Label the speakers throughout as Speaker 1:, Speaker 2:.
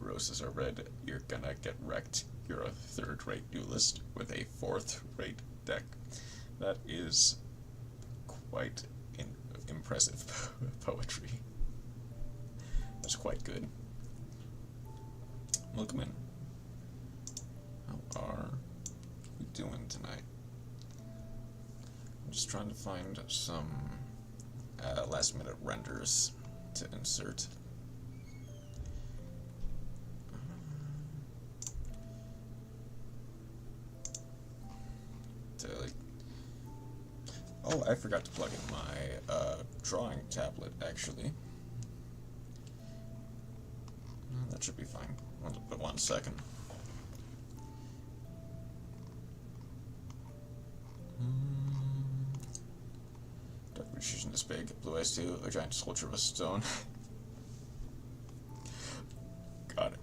Speaker 1: roses are red, you're gonna get wrecked. You're a third-rate duelist with a fourth-rate deck. That is quite impressive poetry. That's quite good. Welcome in. How are we doing tonight? I'm just trying to find some last-minute renders to insert. Oh, I forgot to plug in my drawing tablet, actually. That should be fine. But 1 second. Dark precision this big. Blue eyes too. A giant soldier of a stone. God.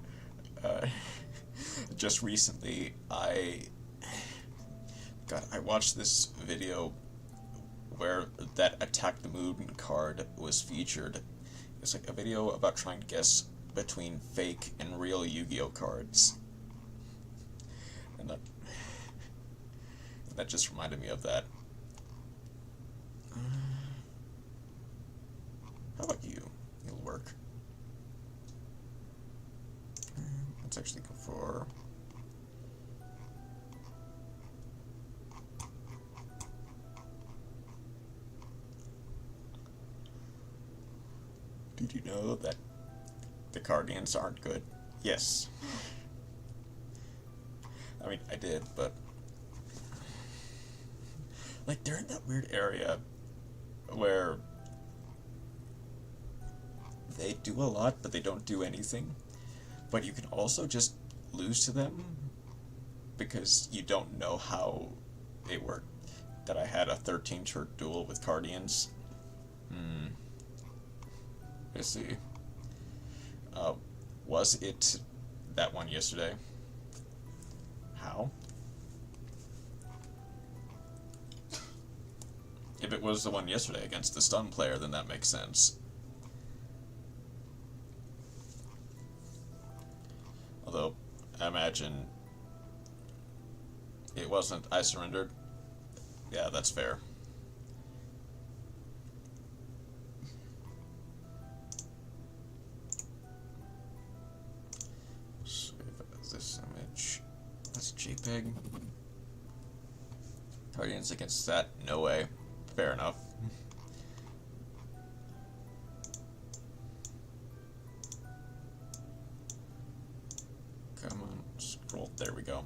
Speaker 1: Just recently, I watched this video where that Attack the Moon card was featured. It's like a video about trying to guess between fake and real Yu-Gi-Oh cards. And that just reminded me of that. How about you? You'll work. Let's actually go for... Did you know that the Guardians aren't good? Yes. I mean, I did, but... Like, they're in that weird area where they do a lot, but they don't do anything. But you can also just lose to them because you don't know how they work. That I had a 13-turn duel with Guardians. Let's see. Was it that one yesterday? How? If it was the one yesterday against the stun player, then that makes sense. Although, I imagine it wasn't. I surrendered. Yeah, that's fair. This image. That's JPEG. Guardians against that? No way. Fair enough. Come on, scroll. There we go.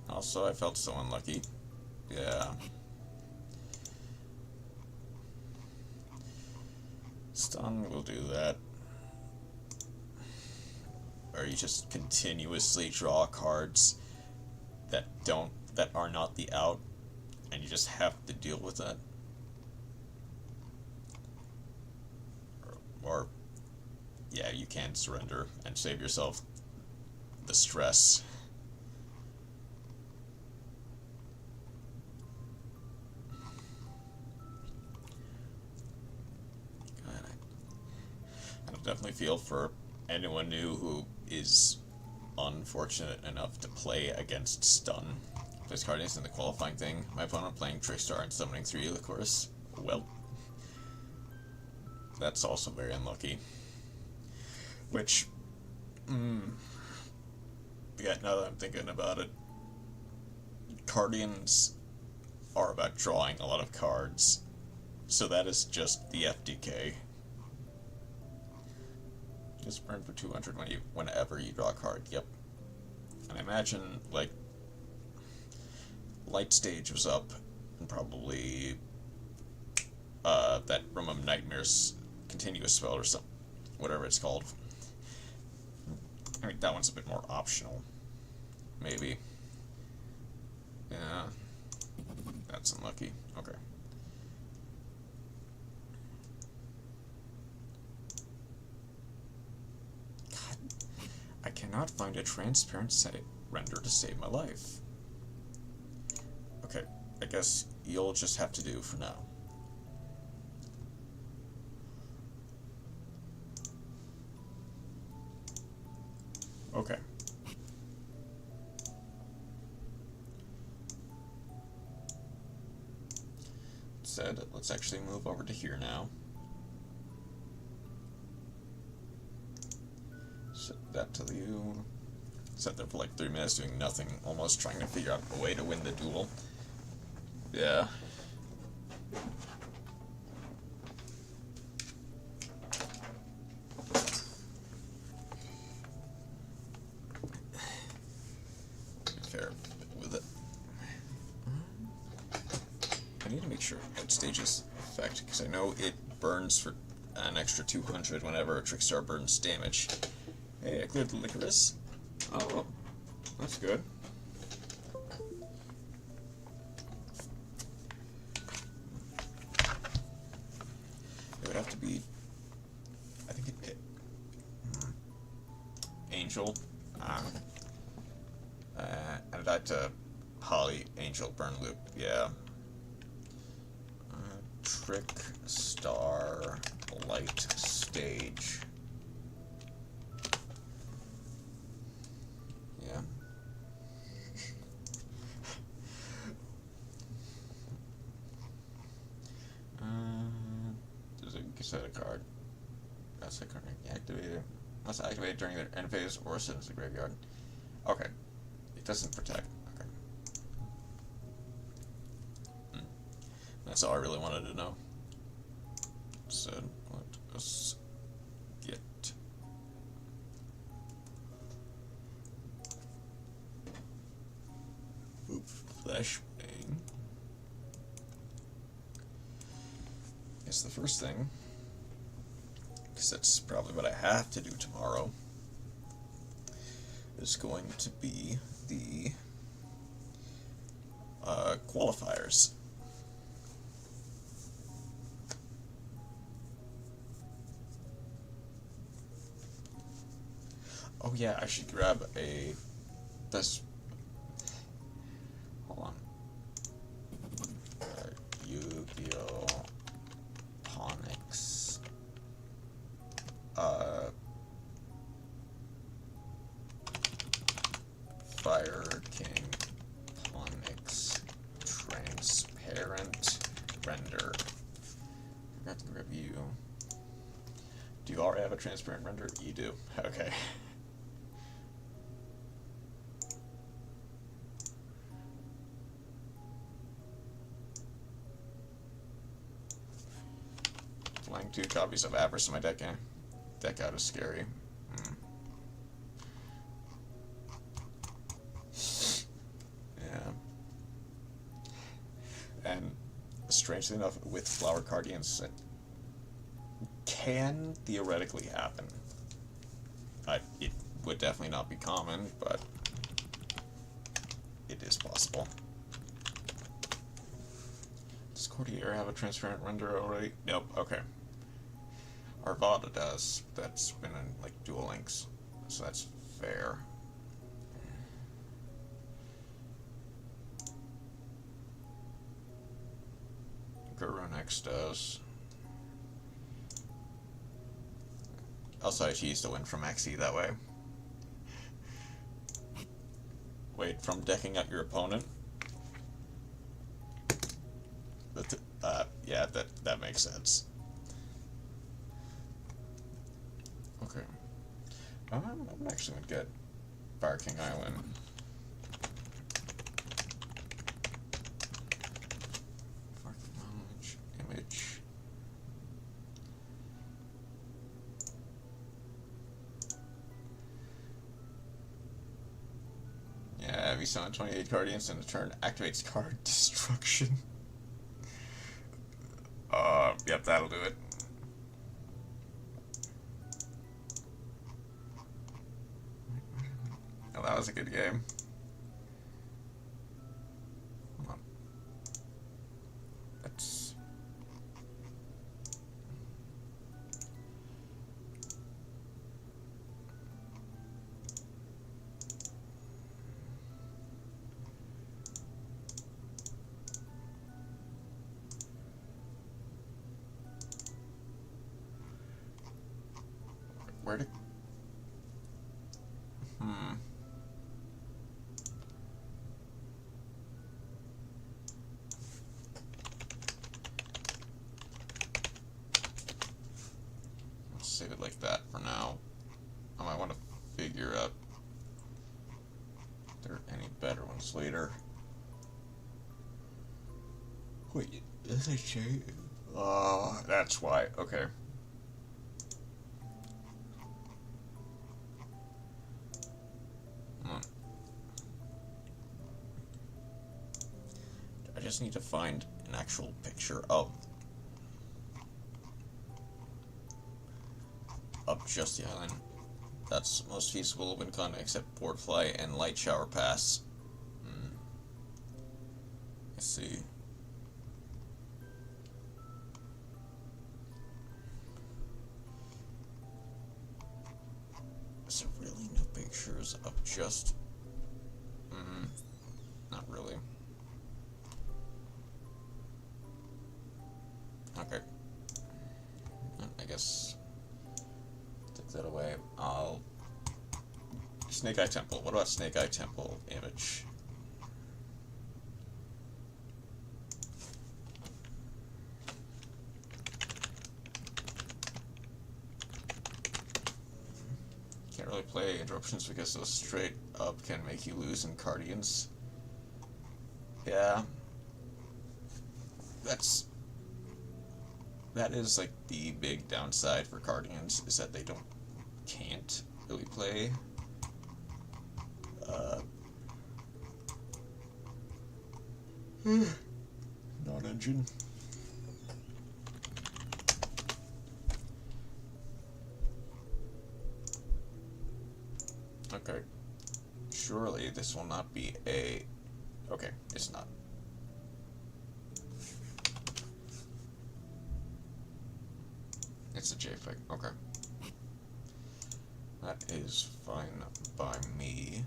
Speaker 1: Also, I felt so unlucky. Yeah. Stun will do that. Or you just continuously draw cards that are not the out, and you just have to deal with that. Or yeah, you can surrender and save yourself the stress. I definitely feel for anyone new who is unfortunate enough to play against stun. Plays Guardians in the qualifying thing. My opponent playing Trickstar and summoning 3 of course. Well, that's also very unlucky. Which, yeah, now that I'm thinking about it, Guardians are about drawing a lot of cards, so that is just the FDK. Just burn for 200 whenever you draw a card. Yep. And I imagine, like, Light Stage was up, and probably that Room of Nightmares continuous spell or something, whatever it's called. I mean, that one's a bit more optional, maybe. Yeah, that's unlucky. Okay. God, I cannot find a transparent render to save my life. Okay, I guess you'll just have to do for now. Okay. Said, let's actually move over to here now. Set that to you. Sat there for like 3 minutes doing nothing, almost trying to figure out a way to win the duel. Yeah. Fair with it. I need to make sure what stages effect, because I know it burns for an extra 200 whenever a Trickstar burns damage. Hey, I cleared the licorice. Oh, that's good. It would have to be, I think it Angel. Added that to Holly, Angel, Burn Loop, yeah. Trick Star Light Stage. Yeah. There's a cassette card. That's a card activated. Must activate during the end phase or send to the graveyard. Okay. It doesn't protect. Okay. That's all I really wanted to know. So let us get flashbang. Guess the first thing, because that's probably what I have to do tomorrow, is going to be the qualifiers. Oh yeah, I should grab this. Hold on. Yu-Gi-Oh! Ponics. Fire King Ponics Transparent Render. I forgot to grab you. Do you already have a transparent render? You do. Okay. Flying 2 copies of Avarice in my deck out is scary. Yeah. And strangely enough, with Flower Guardians, it can theoretically happen. It would definitely not be common, but it is possible. Does Courtier have a transparent render already? Nope, okay. Arvada does. That's been in like Duel Links, so that's fair. Gurunex does. Also, I choose to win from XE that way. Wait, from decking out your opponent? Yeah, that makes sense. Okay. I'm actually gonna get Fire King Island. Fire King Island image. Yeah, we summon 28 Guardians in a turn, activates card destruction. Yep, that'll do it. Oh, that was a good game. Hold on. Let's... Where to... save it like that for now. I might want to figure out if there are any better ones later. Wait, does it change? Oh, that's why. Okay. I just need to find an actual picture of just the island. That's most feasible when con except board fly and light shower pass. Let's see. Is there really no pictures of just? Not really. Okay. I guess take that away. I'll Snake Eye Temple. What about Snake Eye Temple image? Can't really play interruptions because those straight up can make you lose in Guardians. Yeah. That is like the big downside for Guardians, is that they can't really play non-engine. Okay. Surely this will not be a... Okay, it's not. It's a JPEG. Okay. That is fine by me.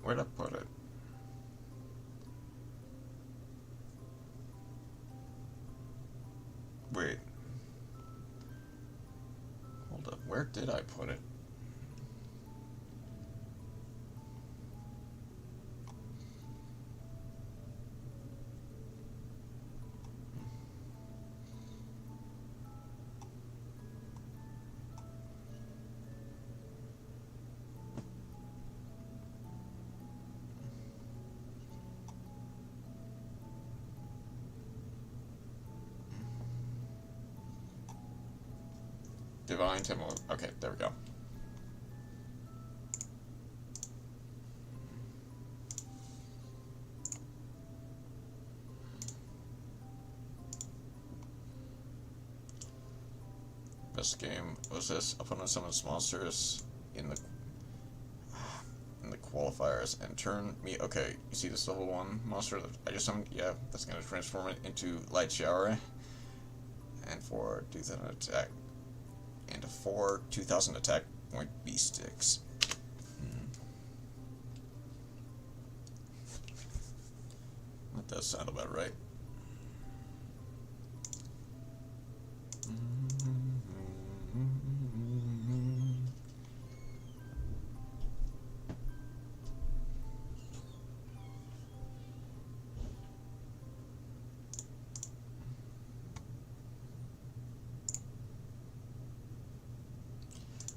Speaker 1: Where'd I put it? Wait. Hold up. Where did I put it? Divine Temple. Okay, there we go. Best game was this. Opponent summons monsters in the qualifiers and turn me. Okay, you see this level 1 monster that I just summoned? Yeah, that's gonna transform it into light shower. And for 2000 attack. And for 2000 attack point beast sticks. That does sound about right.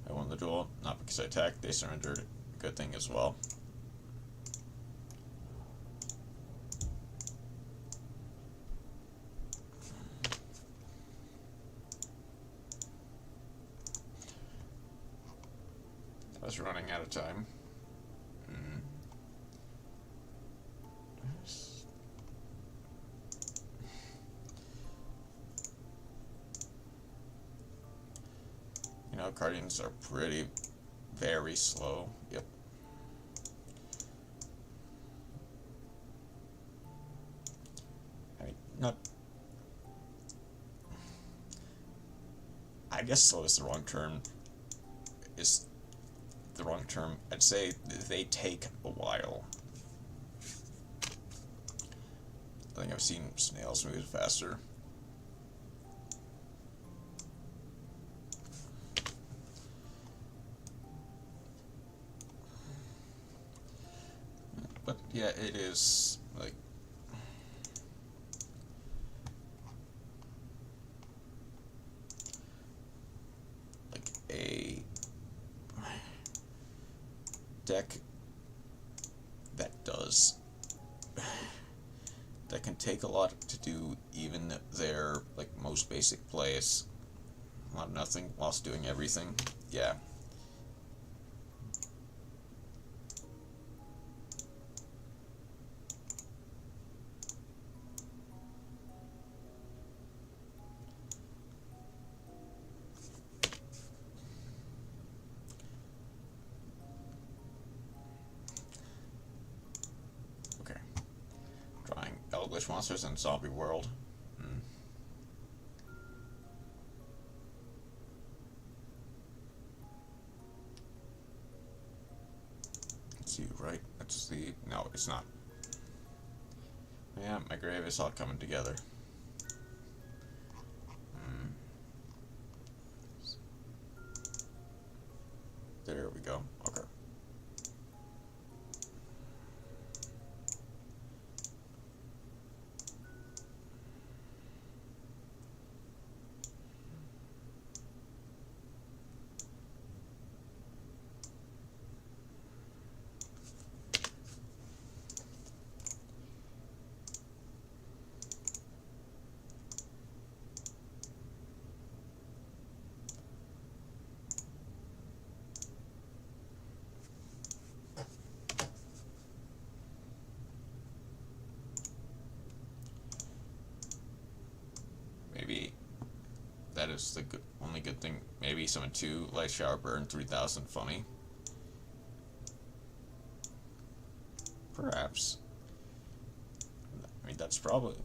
Speaker 1: I won the duel, not because I attacked, they surrendered. Good thing as well. I was running out of time. You know, Guardians are very slow. Yep. I mean, not... I guess slow is the wrong term. It's the wrong term. I'd say they take a while. I think I've seen snails move faster. But yeah, it is like a deck that can take a lot to do even their like most basic plays. A lot of nothing whilst doing everything. Yeah. Elglish monsters in zombie world. Let's see, right? That's the... No, it's not. Yeah, my grave is all coming together. There we go. Okay. Maybe that is the only good thing. Maybe summon 2 light shower burn 3000 funny. Perhaps. I mean, that's probably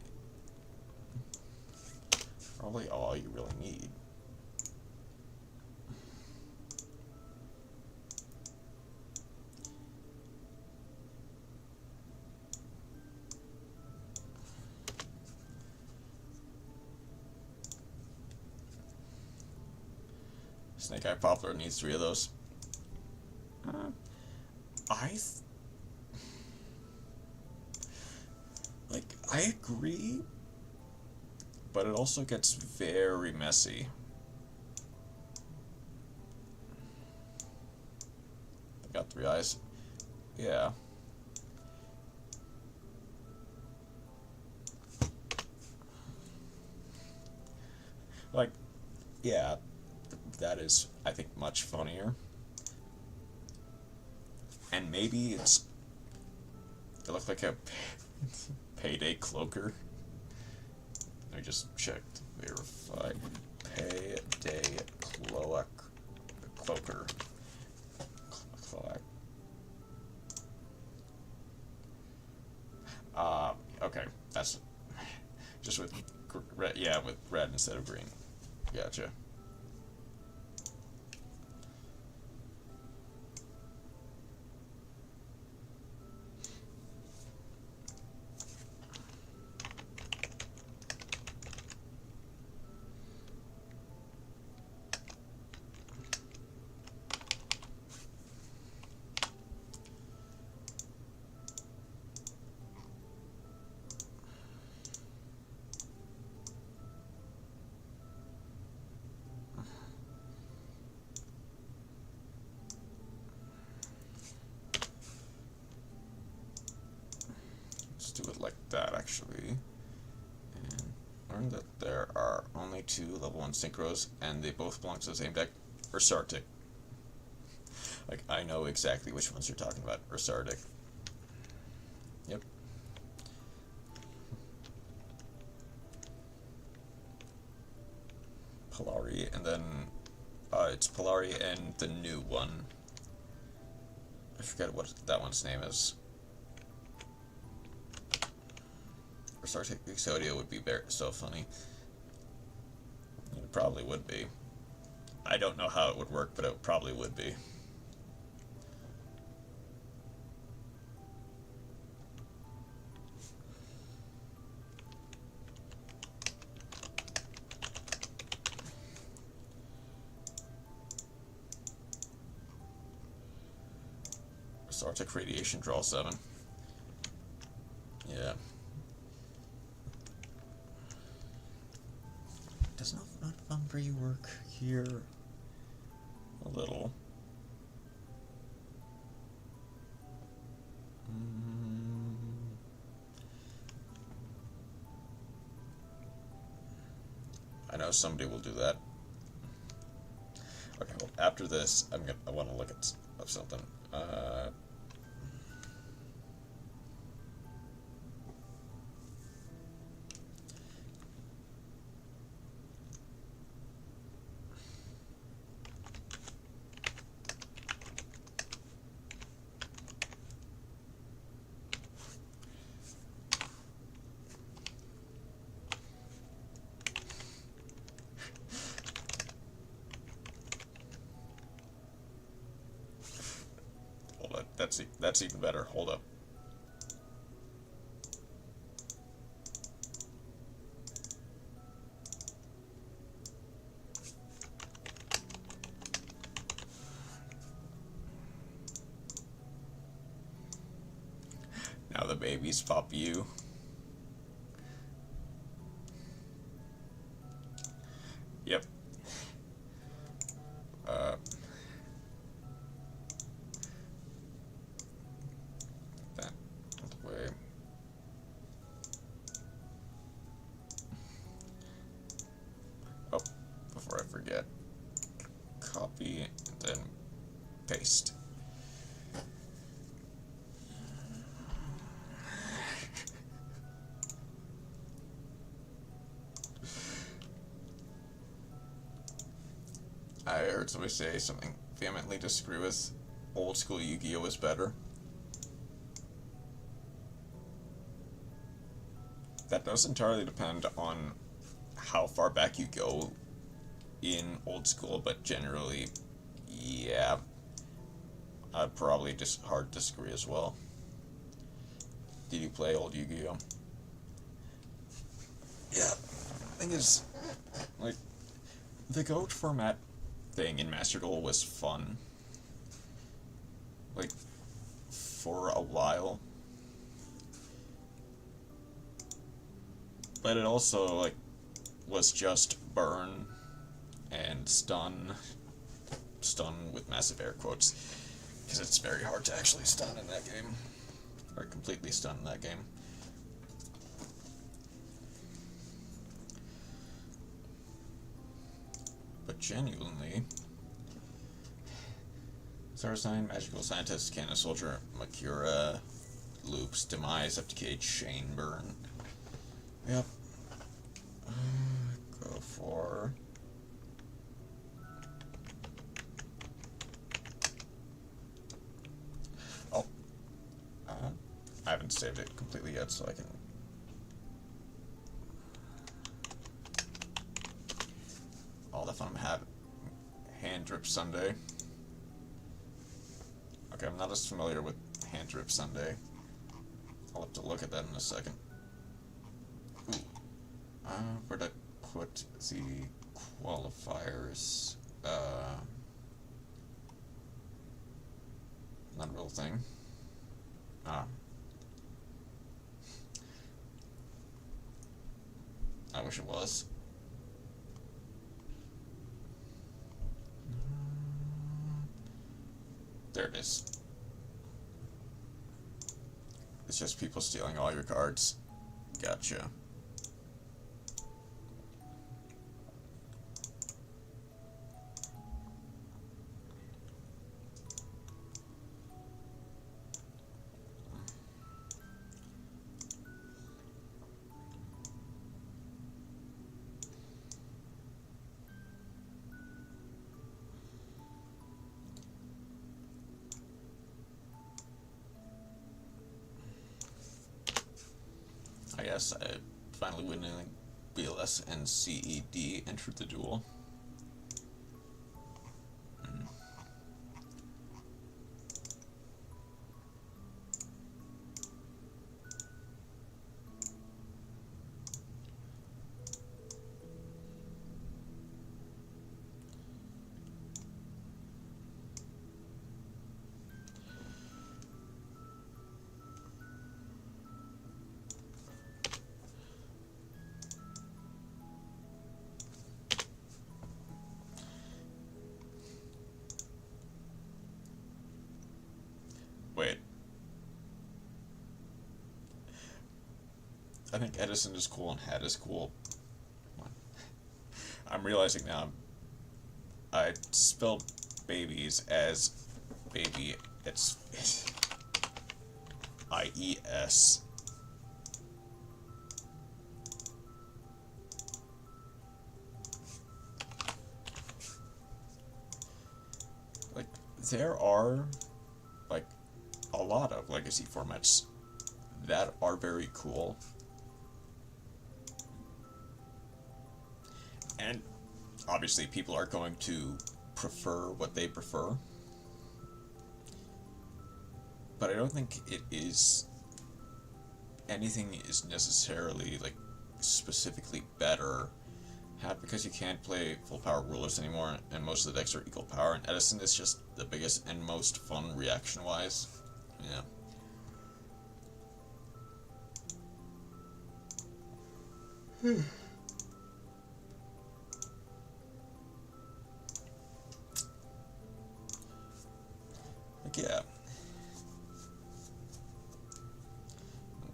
Speaker 1: all you really need. Snake Eye Poplar needs 3 of those. I agree, but it also gets very messy. I got 3 eyes. Yeah. Like, yeah, that is, I think, much funnier. And maybe it looked like a payday cloaker. I just checked, verified. Payday cloaker. Okay, that's just with red, yeah, with red instead of green. Gotcha. Do it like that, actually, and learn that there are only 2 level 1 synchros, and they both belong to the same deck. Ursartic. Like, I know exactly which ones you're talking about. Ursartic. Yep. Polari, and then it's Polari and the new one. I forget what that one's name is. Ursartic Exodia would be so funny. It probably would be. I don't know how it would work, but it probably would be. Sartic Radiation, draw 7. Yeah. Does not Funbury work here? A little. I know somebody will do that. Okay, well, after this, I want to look at something. That's even better. Hold up. Now the babies pop you. Yep. That way. Oh, before I forget, copy and then paste. I heard somebody say something vehemently disagree with. Old school Yu-Gi-Oh! Is better. That does entirely depend on how far back you go in old school, but generally, yeah, I'd probably just hard disagree as well. Did you play old Yu-Gi-Oh? Yeah, thing is, like, the goat format thing in Master Duel was fun. Like, for a while. But it also, like, was just burn and stun. Stun with massive air quotes. Because it's very hard to actually stun in that game. Or completely stun in that game. But genuinely, Star Sign, Magical Scientist, Cannon Soldier, Makura, Loops, Demise, FTK, Chain Burn. Yep. Go for... Oh. I haven't saved it completely yet, so I can... All the fun I'm having. Hand Drip Sunday. Okay, I'm not as familiar with Hand Drip Sunday. I'll have to look at that in a second. Ooh. Where'd I put the qualifiers? Not a real thing. I wish it was. There it is. It's just people stealing all your cards. Gotcha. I guess I finally winning BLS and CED entered the duel. think Edison is cool and hat is cool. I'm realizing now I spelled babies as baby. It's IES. Like, there are, like, a lot of legacy formats that are very cool. And obviously people are going to prefer what they prefer. But I don't think it is anything is necessarily like specifically better because you can't play full power rulers anymore and most of the decks are equal power, and Edison is just the biggest and most fun reaction wise. Yeah. Like, yeah.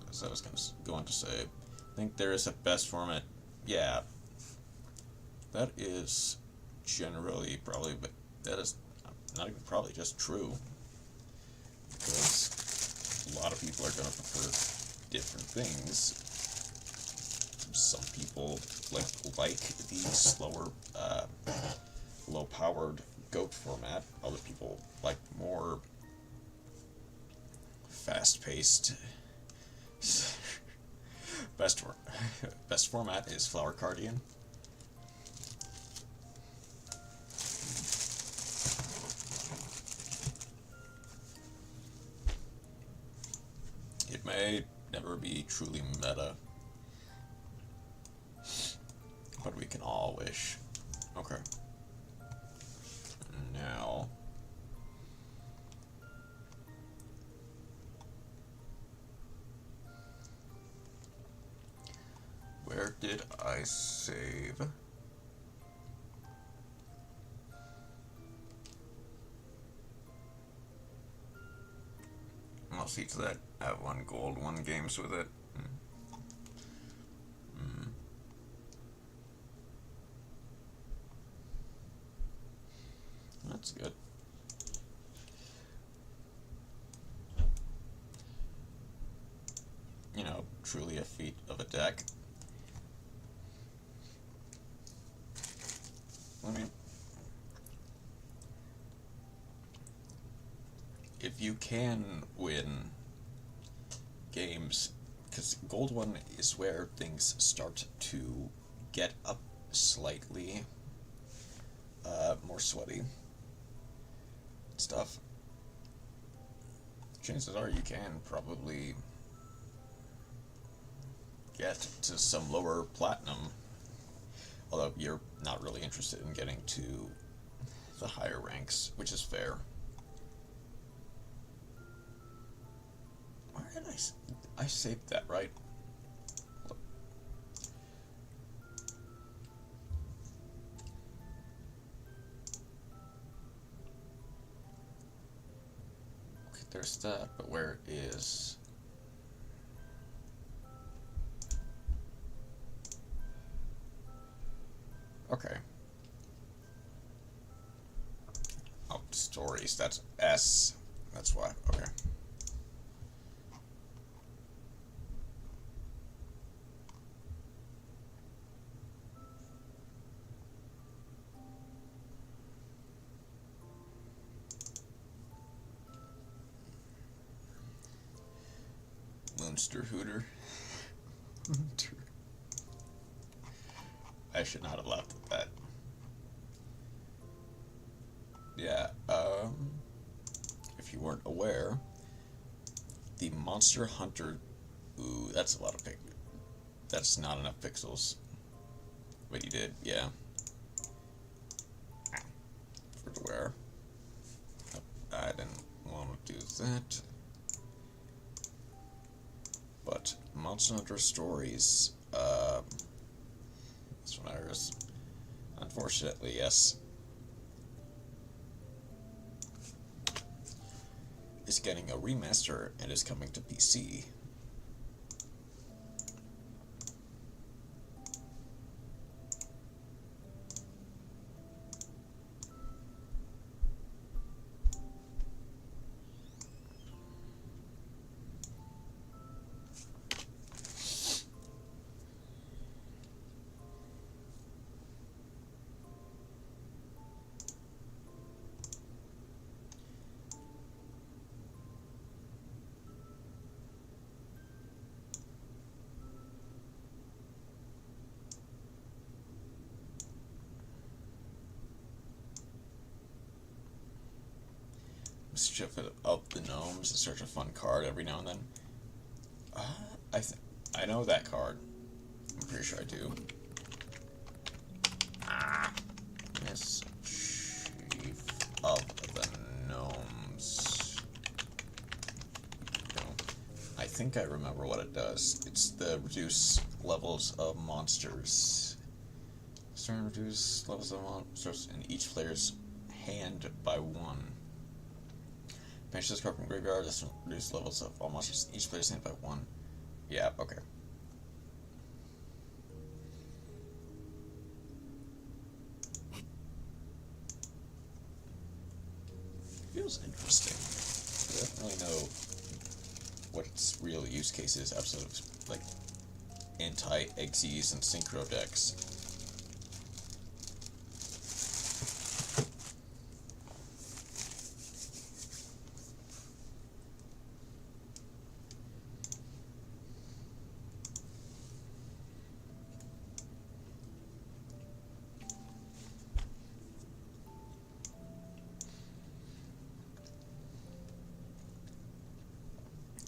Speaker 1: As I was going to say, I think there is a best format. Yeah. That is generally probably, but that is not even probably just true. Because a lot of people are going to prefer different things. Some people like the slower, low-powered goat format. Other people like more fast-paced. Best format is Flower Cardian. It may never be truly meta, but we can all wish. Okay. Now, where did I save? I'll see to that. I have 1 gold, 1 games with it. That's good. You know, truly a feat of a deck. I mean, if you can win games, because Gold 1 is where things start to get up slightly more sweaty stuff. Chances are you can probably get to some lower platinum, although you're not really interested in getting to the higher ranks, which is fair. Where did I saved that, right? Okay, there's that, but where is... Okay. Oh, stories, that's S. That's why, okay. Monster Hooter. I should not have laughed at that. Yeah, if you weren't aware, the Monster Hunter... Ooh, that's a lot of that's not enough pixels. But you did, yeah. For to wear. I didn't want to do that. But Monster Hunter Stories, this one Iris. Unfortunately, yes. Is getting a remaster and is coming to PC. Mischief of the Gnomes is such a fun card every now and then. I know that card. I'm pretty sure I do. Mischief of the Gnomes. No. I think I remember what it does. It's the reduce levels of monsters. Starting to reduce levels of monsters in each player's hand by 1. Banish this card from graveyard. This reduce levels of all monsters in each player's hand by 1. Yeah, okay. Feels interesting. I don't really know what its real use case is outside of like anti-exes and synchro decks.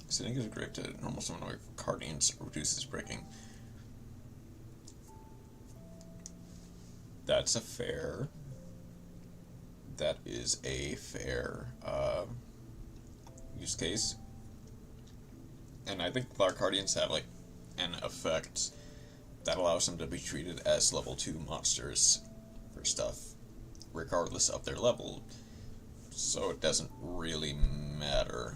Speaker 1: Sitting is a grip to normal summon away from Guardians, reduces breaking. That's a fair. That is a fair use case. And I think our Guardians have like an effect that allows them to be treated as level 2 monsters for stuff, regardless of their level. So it doesn't really matter.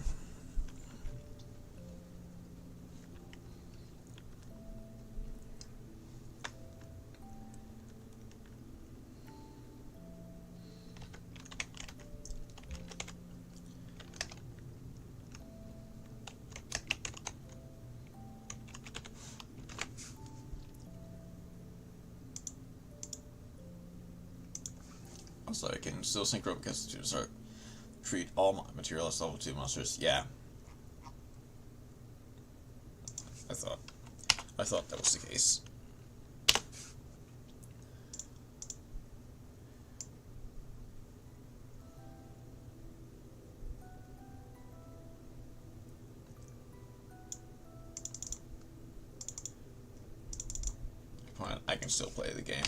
Speaker 1: So I can still synchro because to start treat all material as level 2 monsters. Yeah. I thought that was the case. I can still play the game.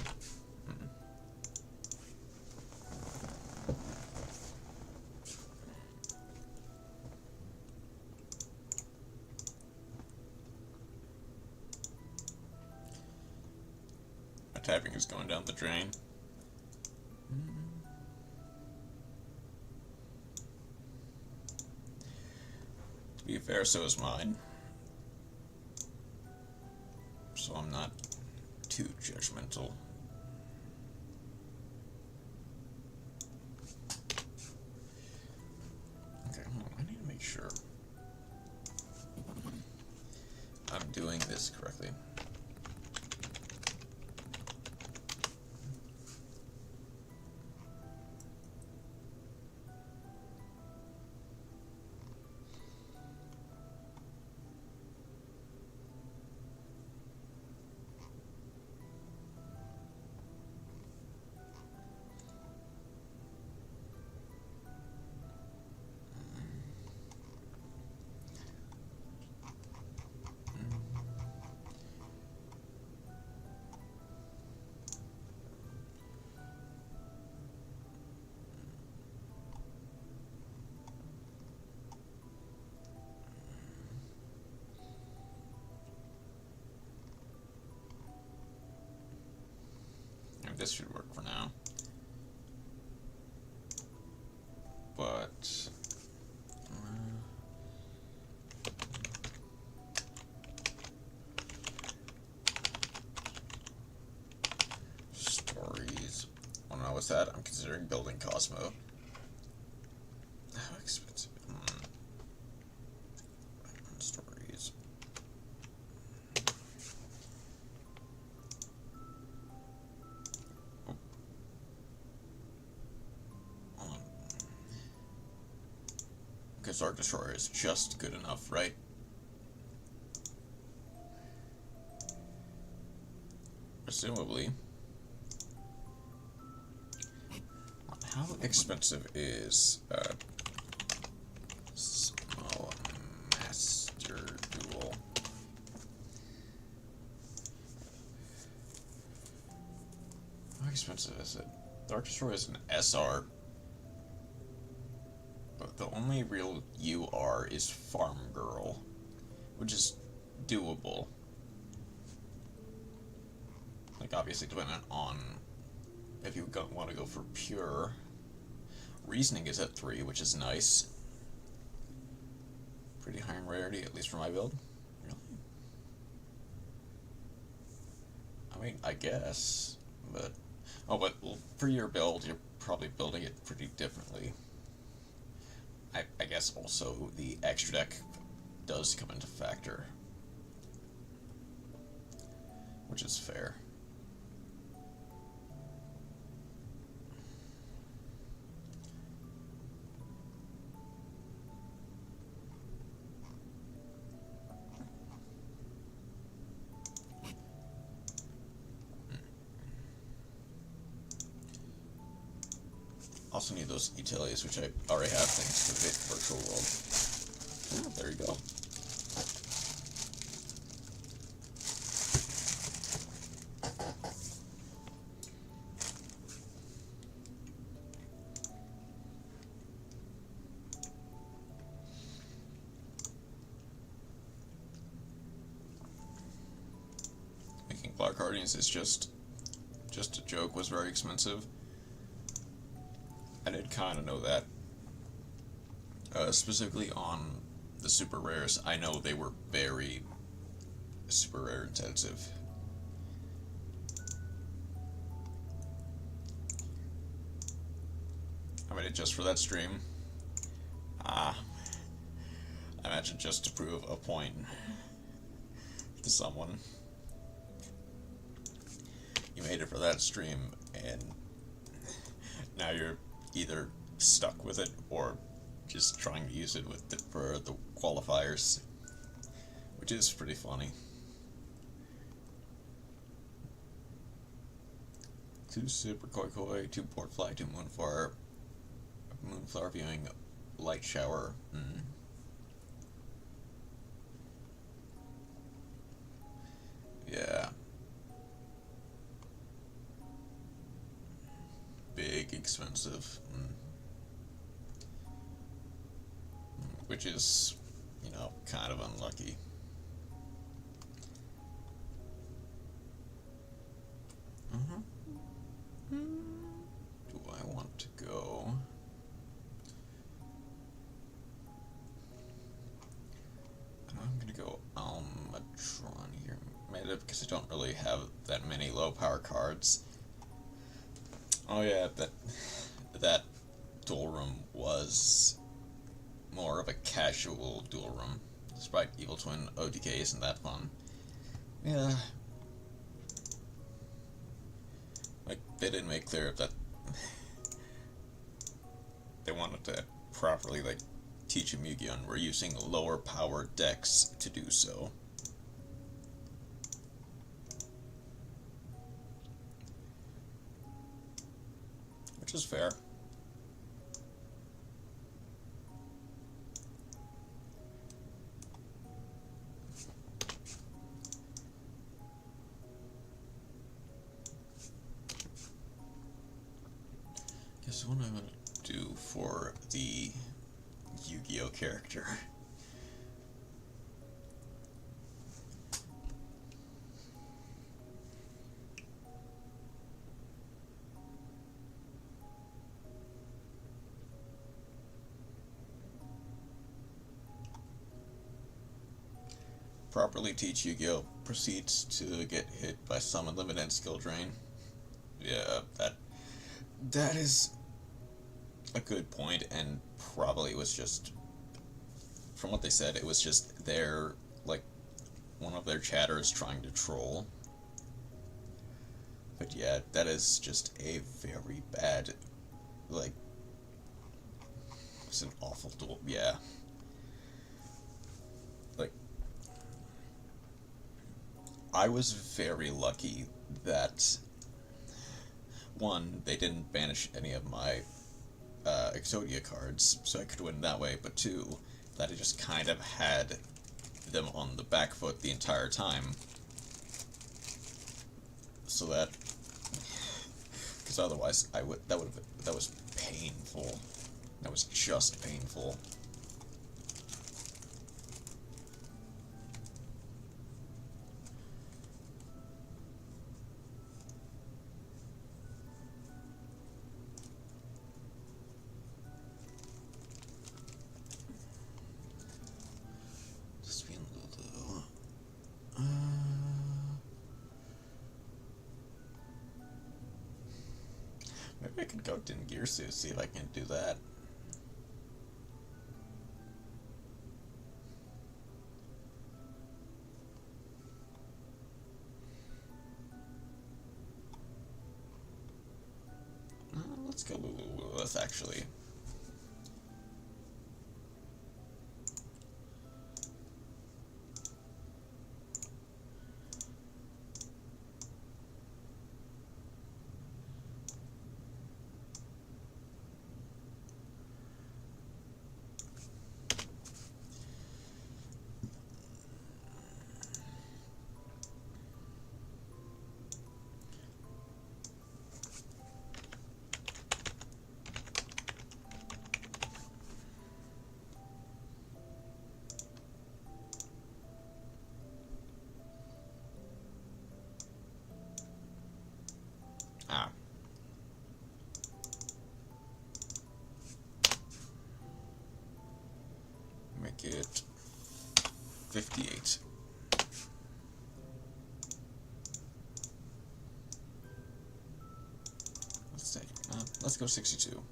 Speaker 1: Typing is going down the drain. To be fair, so is mine. So I'm not too judgmental. Okay, hold on. I need to make sure I'm doing this correctly. This should work for now. But stories. Oh no, what's that? I'm considering building Cosmo. How expensive? Stories. Because Arc Destroyer is just good enough, right? Presumably. How expensive is expensive is it? Dark Destroy is an SR, but the only real UR is Farm Girl, which is doable. Like, obviously dependent on if you want to go for pure. Reasoning is at 3, which is nice. Pretty high in rarity, at least for my build. Really? I mean, I guess, but... Oh, but for your build, you're probably building it pretty differently. I guess also the extra deck does come into factor, which is fair. Also need those utilities, which I already have thanks to the virtual world. Oh, there you go. Making Black Guardians is just a joke, was very expensive. I did kind of know that. Specifically on the super rares, I know they were very super rare intensive. I made it just for that stream. I imagine just to prove a point to someone. You made it for that stream, and now you're either stuck with it or just trying to use it for the qualifiers, which is pretty funny. 2 super koi koi, 2 port fly, 2 moonflower viewing, light shower. Yeah. Big expensive. Which is, you know, kind of unlucky. Do I want to go? I'm gonna go Almatron here, maybe because I don't really have that many low power cards. Oh yeah, that dual room was more of a casual dual room. Despite Evil Twin OTK isn't that fun. Yeah. Like, they didn't make clear that they wanted to properly, like, teach him Yu-Gi-Oh! And we're using lower power decks to do so. Which is fair. Guess what I'm gonna do for the Yu-Gi-Oh! Character. Properly teach Yu-Gi-Oh! Proceeds to get hit by some unlimited skill drain. Yeah, that is a good point, and probably was just, from what they said, it was just their, like, one of their chatters trying to troll. But yeah, that is just a very bad, like, it's an awful duel, yeah. Like, I was very lucky that, one, they didn't banish any of my Exodia cards, so I could win that way, but two, that I just kind of had them on the back foot the entire time. So that because otherwise that was painful. That was just painful. Maybe I could go to Girsu, see if I can do that. Let's go Lulith, actually. Ah. Make it 58. Let's go 62.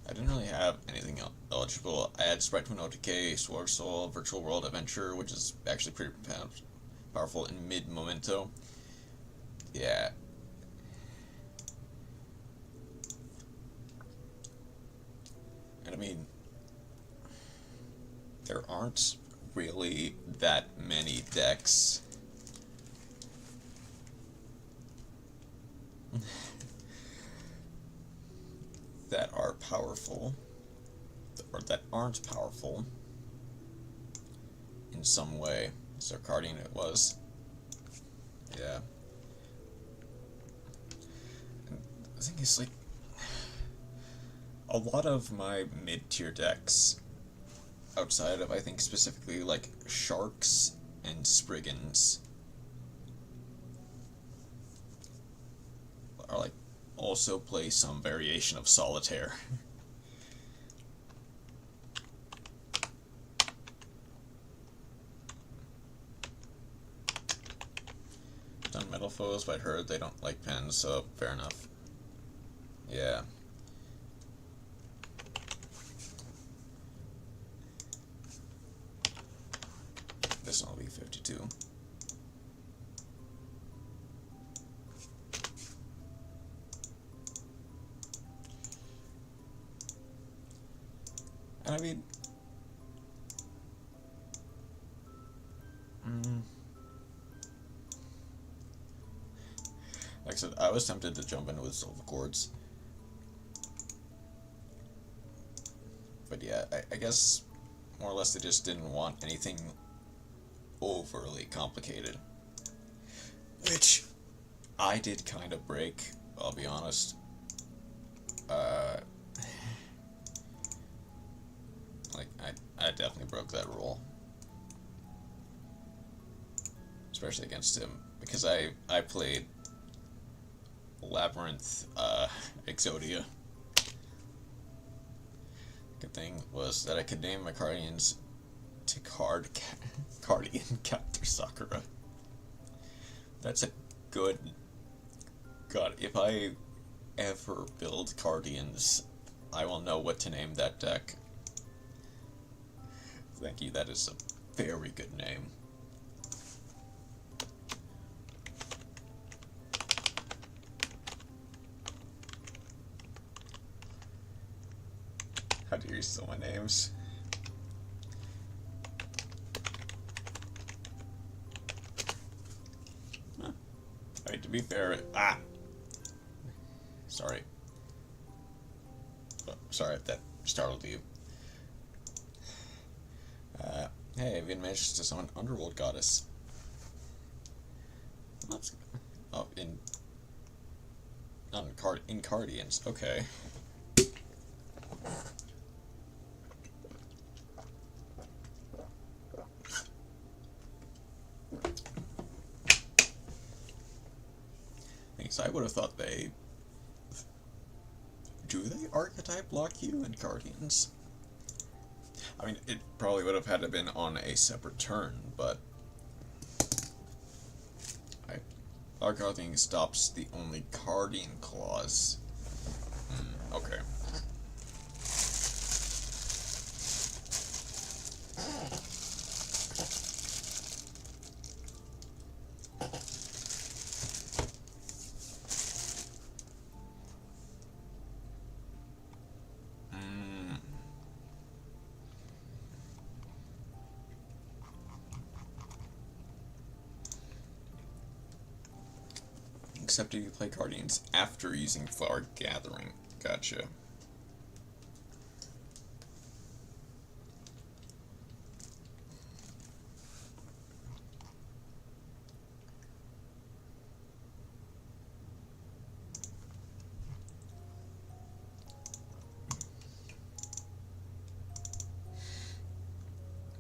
Speaker 1: I didn't really have anything eligible. I had Sprite Twin OTK, Sword Soul, Virtual World Adventure, which is actually pretty powerful in mid momento. Yeah. And I mean, there aren't really that many decks that are powerful, or that aren't powerful in some way. Sarcardian it was. Yeah. And the thing is, like, a lot of my mid-tier decks, outside of, I think, specifically, like, Sharks and Spriggans, are, like, also play some variation of Solitaire. Done Metal Foes, but I heard they don't like pens, so fair enough. Yeah. This one will be 52. And I mean, like I said, I was tempted to jump in with Silver Chords. But yeah, I guess more or less they just didn't want anything overly complicated. Which I did kind of break, I'll be honest. Like, I definitely broke that rule. Especially against him. Because I played Labyrinth, Exodia. Good thing was that I could name my Cardians to Cardian Captor Sakura. That's a good... God, if I ever build Cardians, I will know what to name that deck. Thank you, that is a very good name. How do you steal my names? to be fair, sorry. Oh, sorry if that startled you. Hey, I've managed to summon Underworld Goddess. That's, oh, in Cardians, okay. I would have thought do they archetype lock you in Guardians? I mean, it probably would have had to been on a separate turn, but Guardian stops the only Guardian clause. Okay. Except if you play Guardians after using Flower Gathering. Gotcha.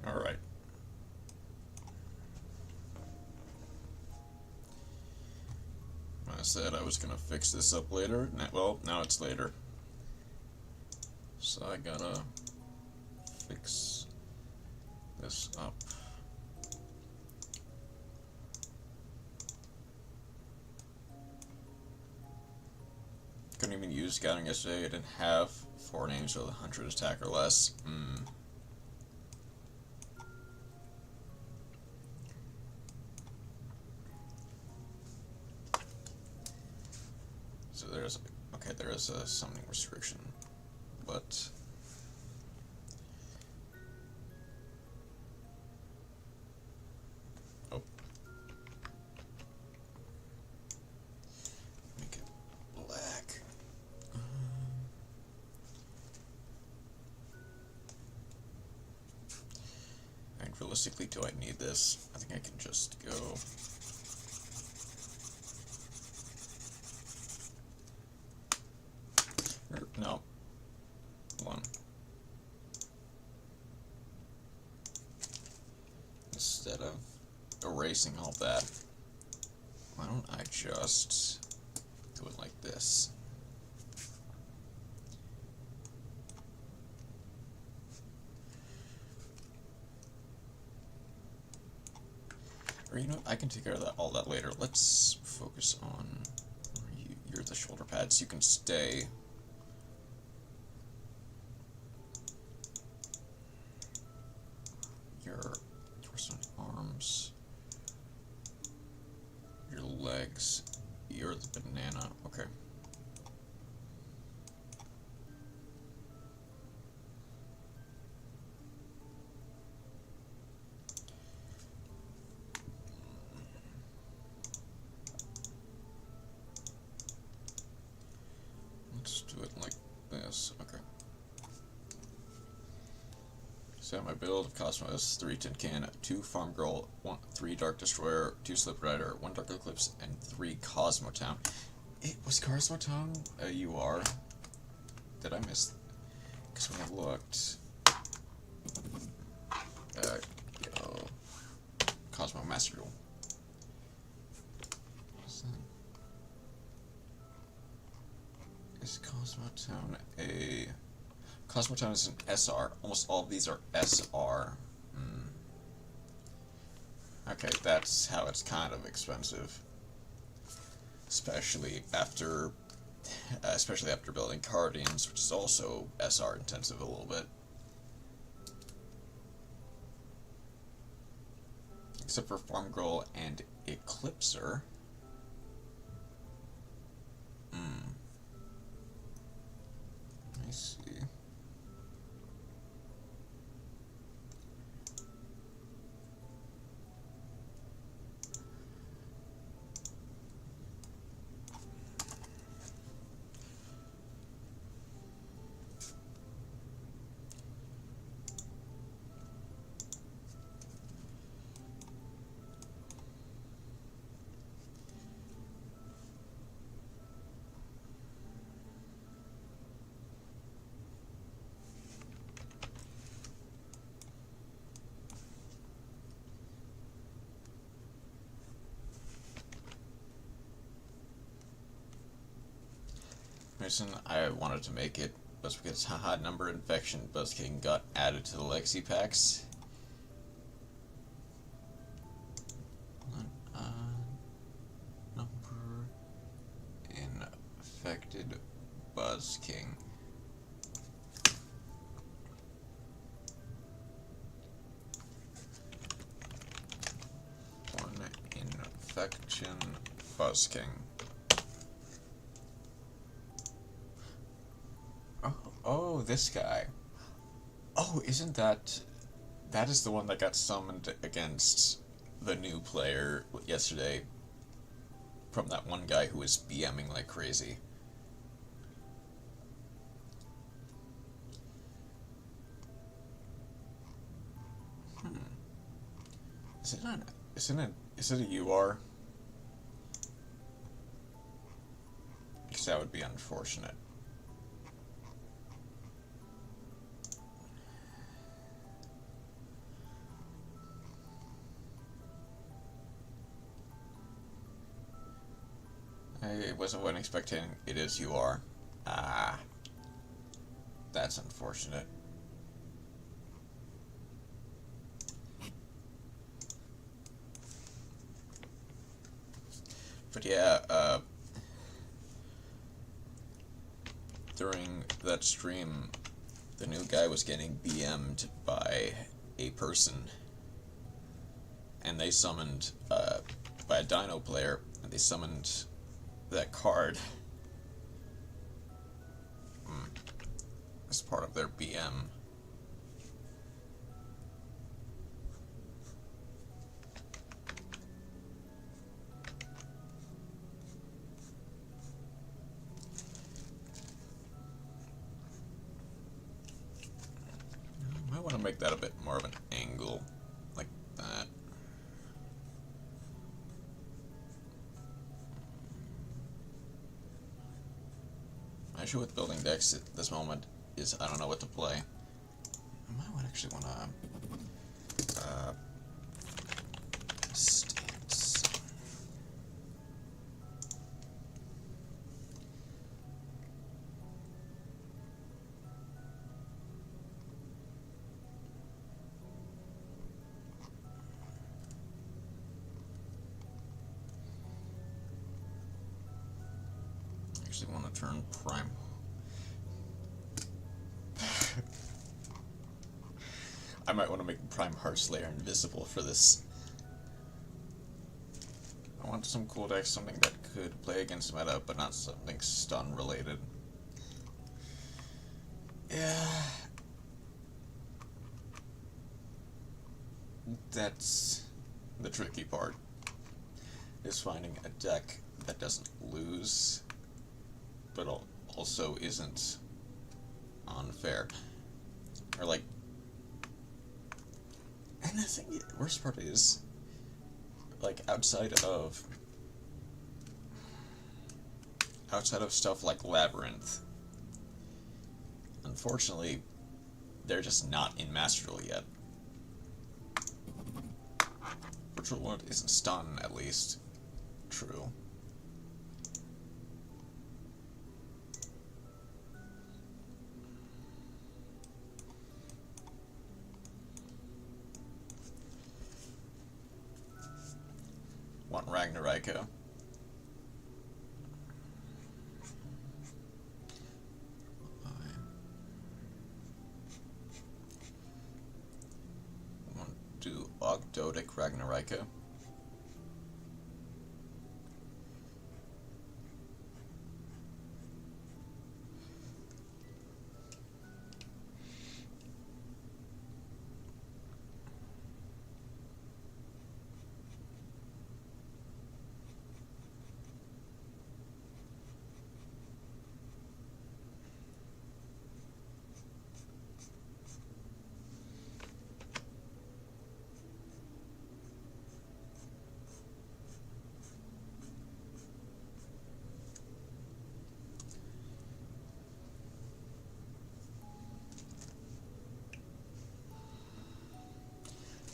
Speaker 1: Alright. I said I was gonna fix this up later. Well, now it's later. So I gotta fix this up. Couldn't even use scouting yesterday. I didn't have 4 names with 100 attack or less. So there's, okay, there is a summoning restriction, but oh, make it black. And realistically, do I need this? I think I can just go. No. Hold on. Instead of erasing all that, why don't I just do it like this? Or you know, I can take care of that, all that later. Let's focus on you're the shoulder pads. You can stay. Your torso and arms, your legs, you're the banana. Okay. Let's do it like this. Okay. So my build of Cosmos, 3 Tin Can, 2 Farm Girl, 3 Dark Destroyer, 2 Slip Rider, 1 Dark Eclipse, and 3 Cosmotown. It was Cosmotown a UR? Did I miss? Because when I looked, Cosmo Master Duel. Is Cosmotown a... Cosmotown is an SR. Almost all of these are SR. Okay, that's how it's kind of expensive. Especially after building Guardians, which is also SR intensive a little bit. Except for Farm Girl and Eclipser. Let me see. reason I wanted to make it was because haha, number infection busking got added to the legacy packs. Number infected busking. One infection busking. Oh, this guy. Oh, isn't that... That is the one that got summoned against the new player yesterday from that one guy who was BMing like crazy. Is it a UR? Because that would be unfortunate. I wasn't expecting it is UR. Ah. That's unfortunate. But yeah, during that stream, the new guy was getting BM'd by a person. And they summoned, by a dino player, and they summoned that card as part of their BM. I might want to make that a bit more of an angle, like that. My issue with building decks at this moment is I don't know what to play. I might actually want to stance. I actually want to turn prime. I might want to make Primeheart Slayer invisible for this. I want some cool decks, something that could play against meta, but not something stun related. Yeah. That's the tricky part, is finding a deck that doesn't lose, but also isn't unfair. Or like, and the thing, the worst part is, like, outside of stuff like Labyrinth, unfortunately, they're just not in Master Duel yet. Virtual Wound isn't stun, at least. True. Want Ragnariko. Want to do Ogdotic Ragnariko.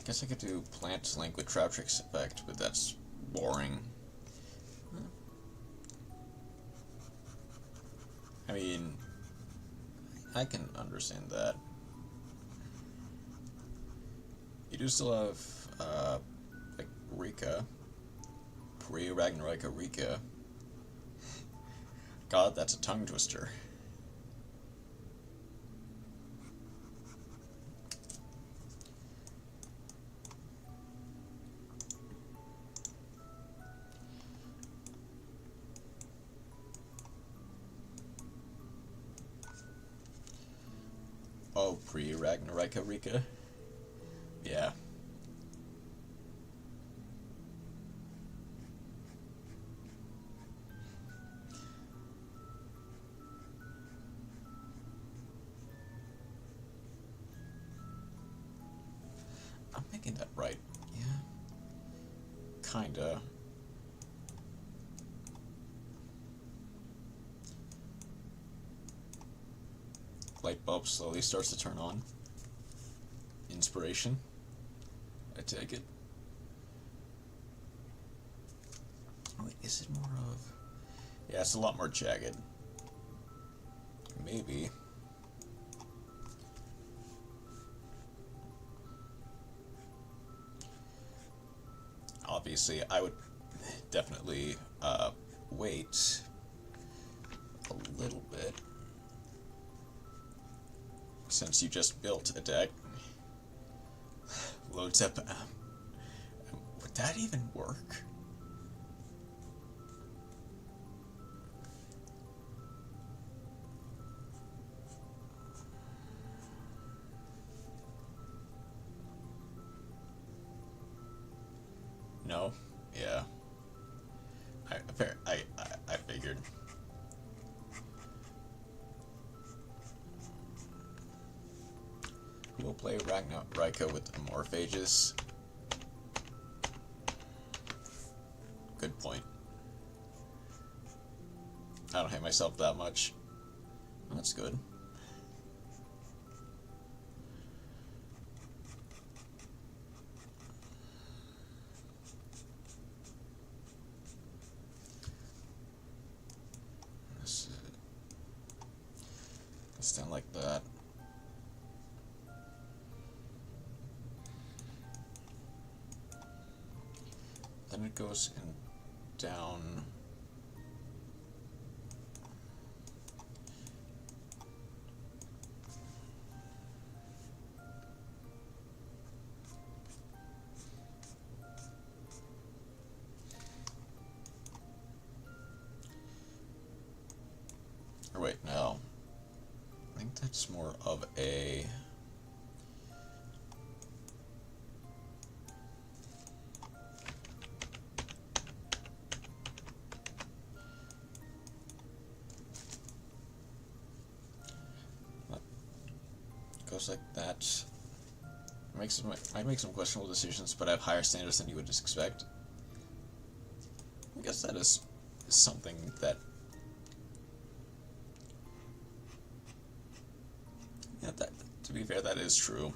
Speaker 1: Guess I could do Plant Link with Trap Tricks effect, but that's boring. I mean, I can understand that. You do still have, like, Rika. Pre-Ragnarok Rika. God, that's a tongue twister. Oh, pre-Ragnarok Rika? Yeah. I'm making that right. Yeah. Kinda. Light bulb slowly starts to turn on. Inspiration. I take it. Wait, is it more of... Yeah, it's a lot more jagged. Maybe. Obviously, I would definitely wait a little bit. Since you just built a deck. Loads up. Would that even work? No? Yeah. I figured. We'll play Ragnarok with Amorphages. Good point. I don't hate myself that much. That's good. Stand like that. Then it goes in down. Or wait, no. I think that's more of a... Goes like that. I make some questionable decisions, but I have higher standards than you would just expect. I guess that is something that... Yeah, that, to be fair, that is true.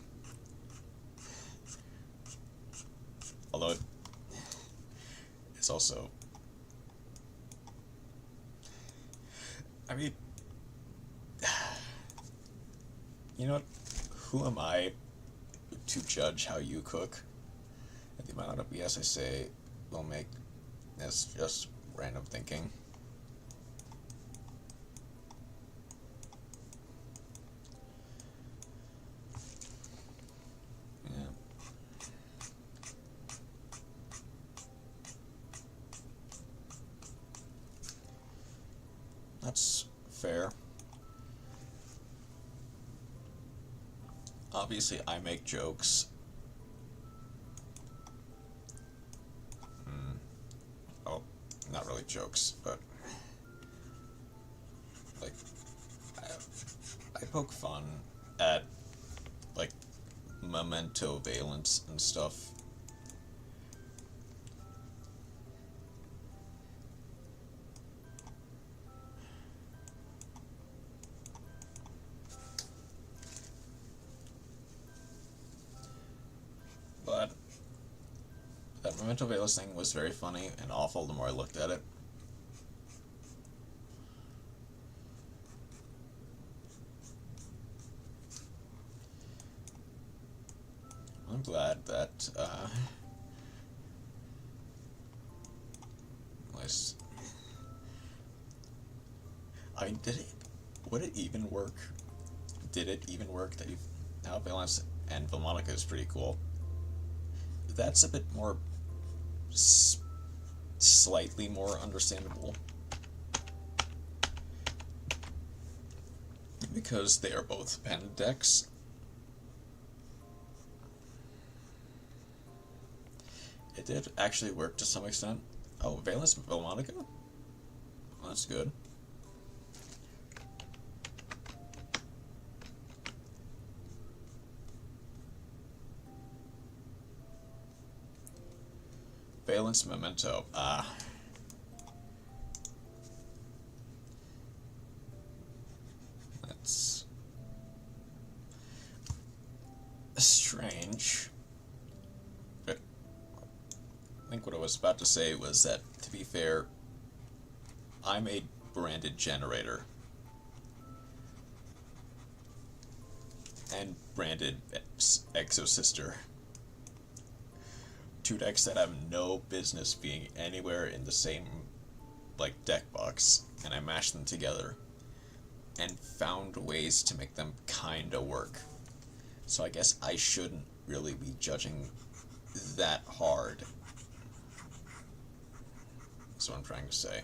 Speaker 1: Although it's also... I mean... You know what? Who am I to judge how you cook? And the amount of BS I say will make this just random thinking. Yeah. That's fair. Obviously, I make jokes. Oh, not really jokes, but like I poke fun at like memento valence and stuff. But that memento valence thing was very funny and awful the more I looked at it. I'm glad that, was... I mean, would it even work? Did it even work that now Valence and Vilmonica is pretty cool. That's a bit more, slightly more understandable. Because they are both pen decks. It did actually work to some extent. Oh, Valence Vilmonica? Well, that's good. Valence Memento. That's strange. But I think what I was about to say was that, to be fair, I'm a branded generator. And branded Exosister. Two decks that have no business being anywhere in the same, like, deck box, and I mashed them together and found ways to make them kinda work. So I guess I shouldn't really be judging that hard. That's what I'm trying to say.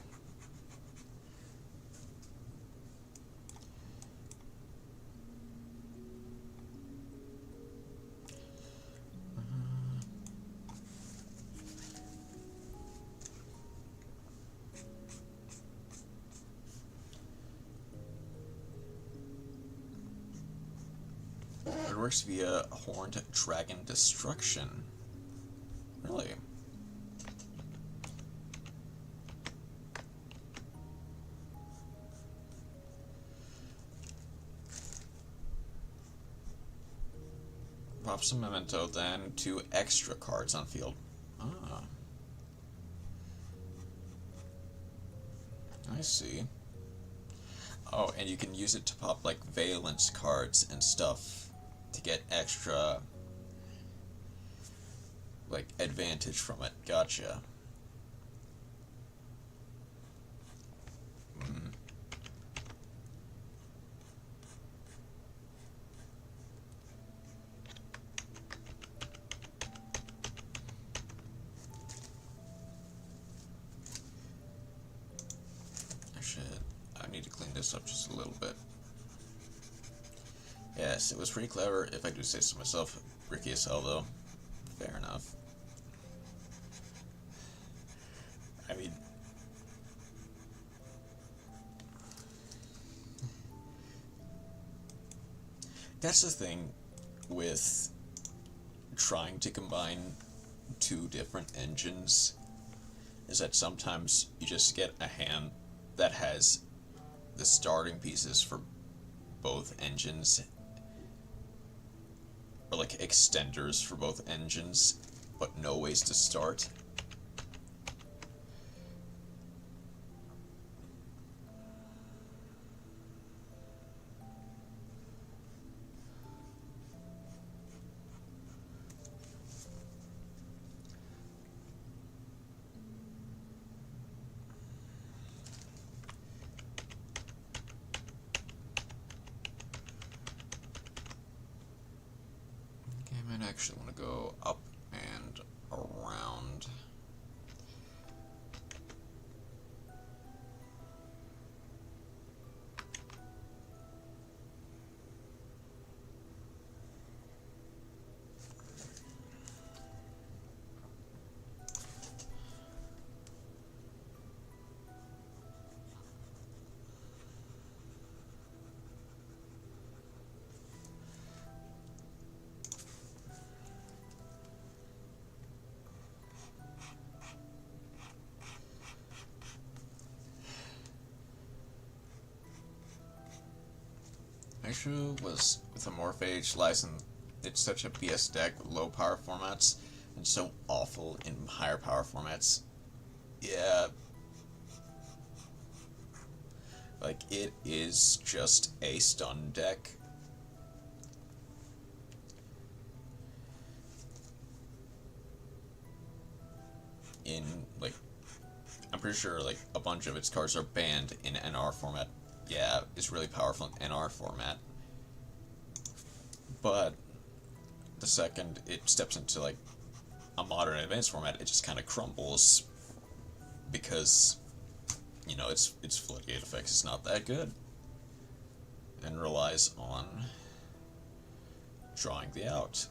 Speaker 1: It works via Horned Dragon Destruction. Really? Pop some Memento, then 2 extra cards on field. Ah. I see. Oh, and you can use it to pop, like, Valence cards and stuff to get extra, like, advantage from it. Gotcha. I need to clean this up just a little bit. Yes, it was pretty clever, if I do say so myself. Ricky as hell, though. Fair enough. I mean... that's the thing with trying to combine 2 different engines, is that sometimes you just get a hand that has the starting pieces for both engines, or like extenders for both engines, but no ways to start. I actually want to go up and around. My issue was with a Morphage license. It's such a BS deck with low power formats and so awful in higher power formats. Yeah. Like, it is just a stun deck. in, like, I'm pretty sure, like, a bunch of its cards are banned in NR format. Yeah, it's really powerful in NR format. But the second it steps into, like, a modern advanced format, it just kind of crumbles because, you know, its floodgate effects is not that good and relies on drawing the out.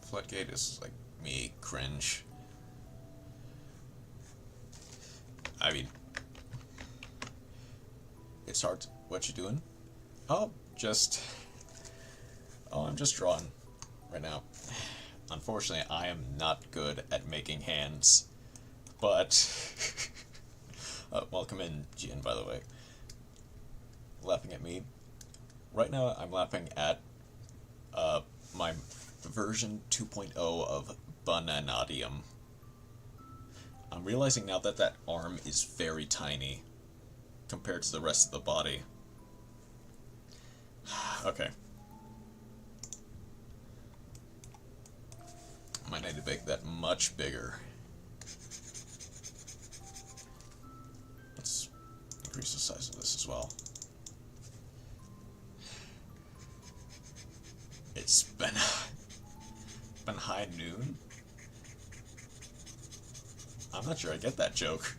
Speaker 1: Floodgate is like me cringe. I mean, it's hard to, what you doing? Oh, I'm just drawing right now. Unfortunately, I am not good at making hands, but welcome in, Jin, by the way. Laughing at me. Right now, I'm laughing at my version 2.0 of Bananadium. I'm realizing now that that arm is very tiny compared to the rest of the body. Okay. I might need to make that much bigger. Let's increase the size of this as well. It's been high noon? I'm not sure I get that joke.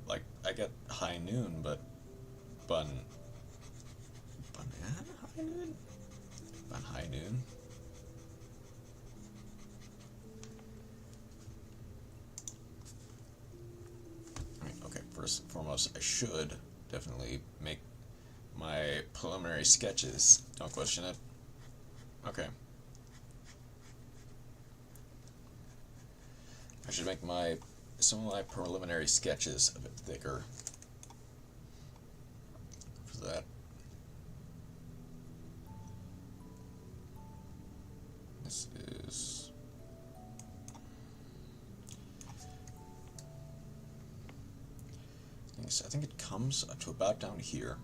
Speaker 1: Like, I get high noon, but banana high noon? Bun high noon? Okay, first and foremost, I should definitely make my preliminary sketches. Don't question it. Okay. I should make some of my preliminary sketches a bit thicker. For that. This is... I think it comes up to about down here.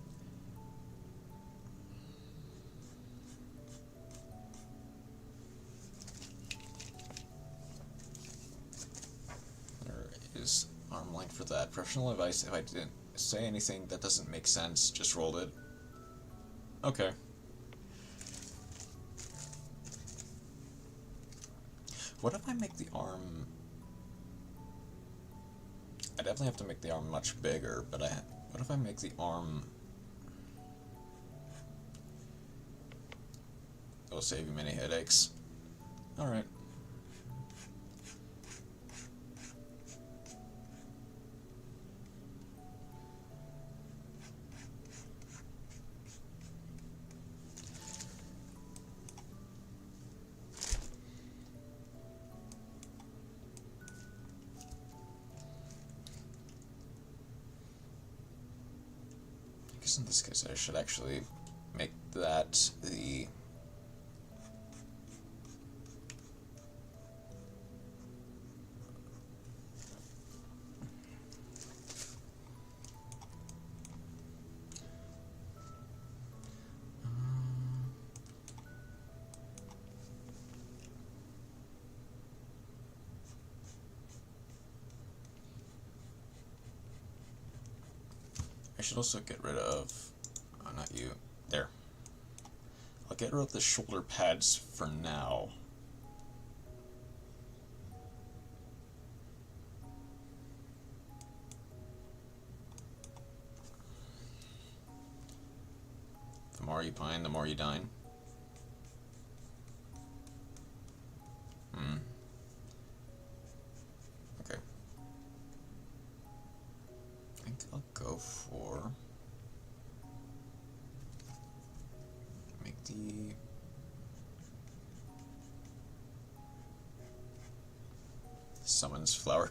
Speaker 1: Arm length for that. Professional advice, if I didn't say anything that doesn't make sense, just rolled it. Okay. What if I make the arm... I definitely have to make the arm much bigger, but what if I make the arm... It'll save you many headaches. Alright. In this case, I should actually make that the... I should also get rid of, oh, not you, there. I'll get rid of the shoulder pads for now. The more you pine, the more you dine. Okay. I think I'll go for... make the... Summons flower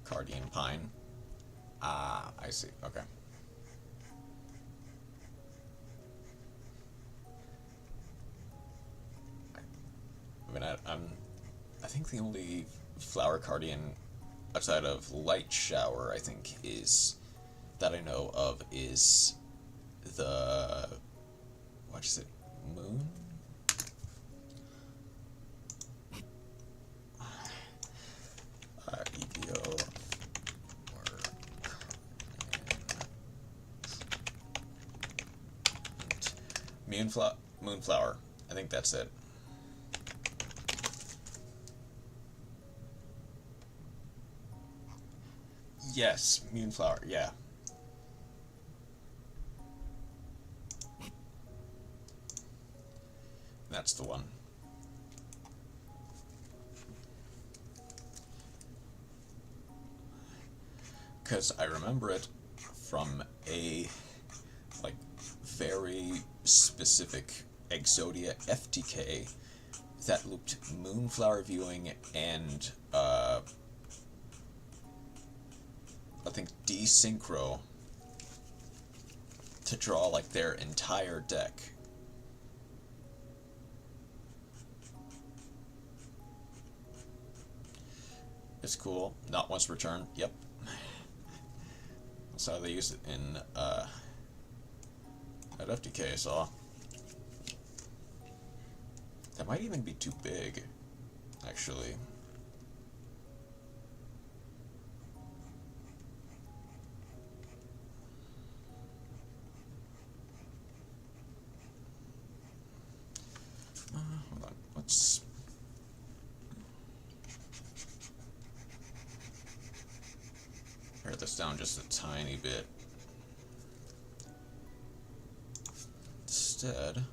Speaker 1: Cardian Pine. Ah, I see. Okay. I mean, I think the only flower Cardian outside of Light Shower, I think, is that I know of is the, what is it, moon? EVO or Moonflower. I think that's it. Yes, Moonflower, yeah. That's the one. Because I remember it from a, like, very specific Exodia FTK that looped Moonflower viewing and, I think, desynchro to draw, like, their entire deck. It's cool. Not once per turn. Yep. That's how they use it in at FTK I saw. That might even be too big, actually. Hold on. Let's pare this down just a tiny bit. Instead,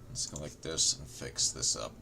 Speaker 1: let's go like this and fix this up.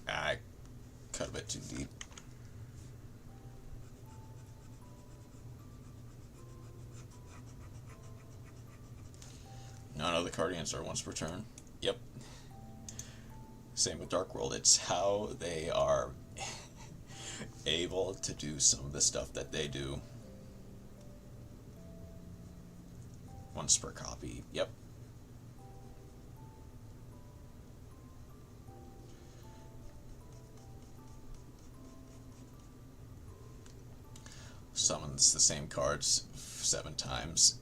Speaker 1: I cut a bit too deep. None of the Cardians are once per turn. Yep. Same with Dark World. It's how they are able to do some of the stuff that they do. Once per copy. Yep. Summons the same cards 7 times.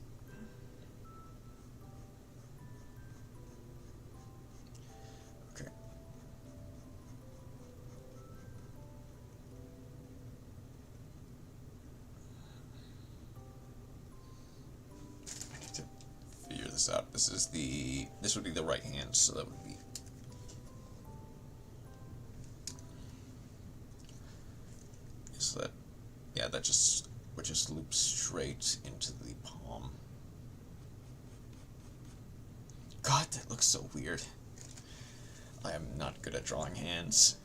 Speaker 1: Okay. I need to figure this out. This would be the right hand, so that would be yeah, that would just loop straight into the palm. God, that looks so weird. I am not good at drawing hands.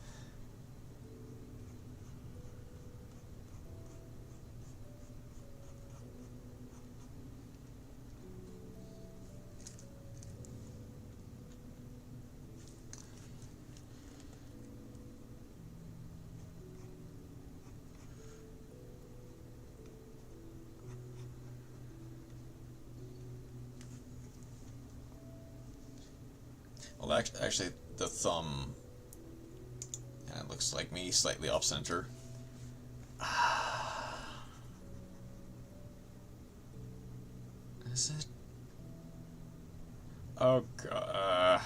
Speaker 1: Well, actually, the thumb it looks like me, slightly off center. Is it? Oh god.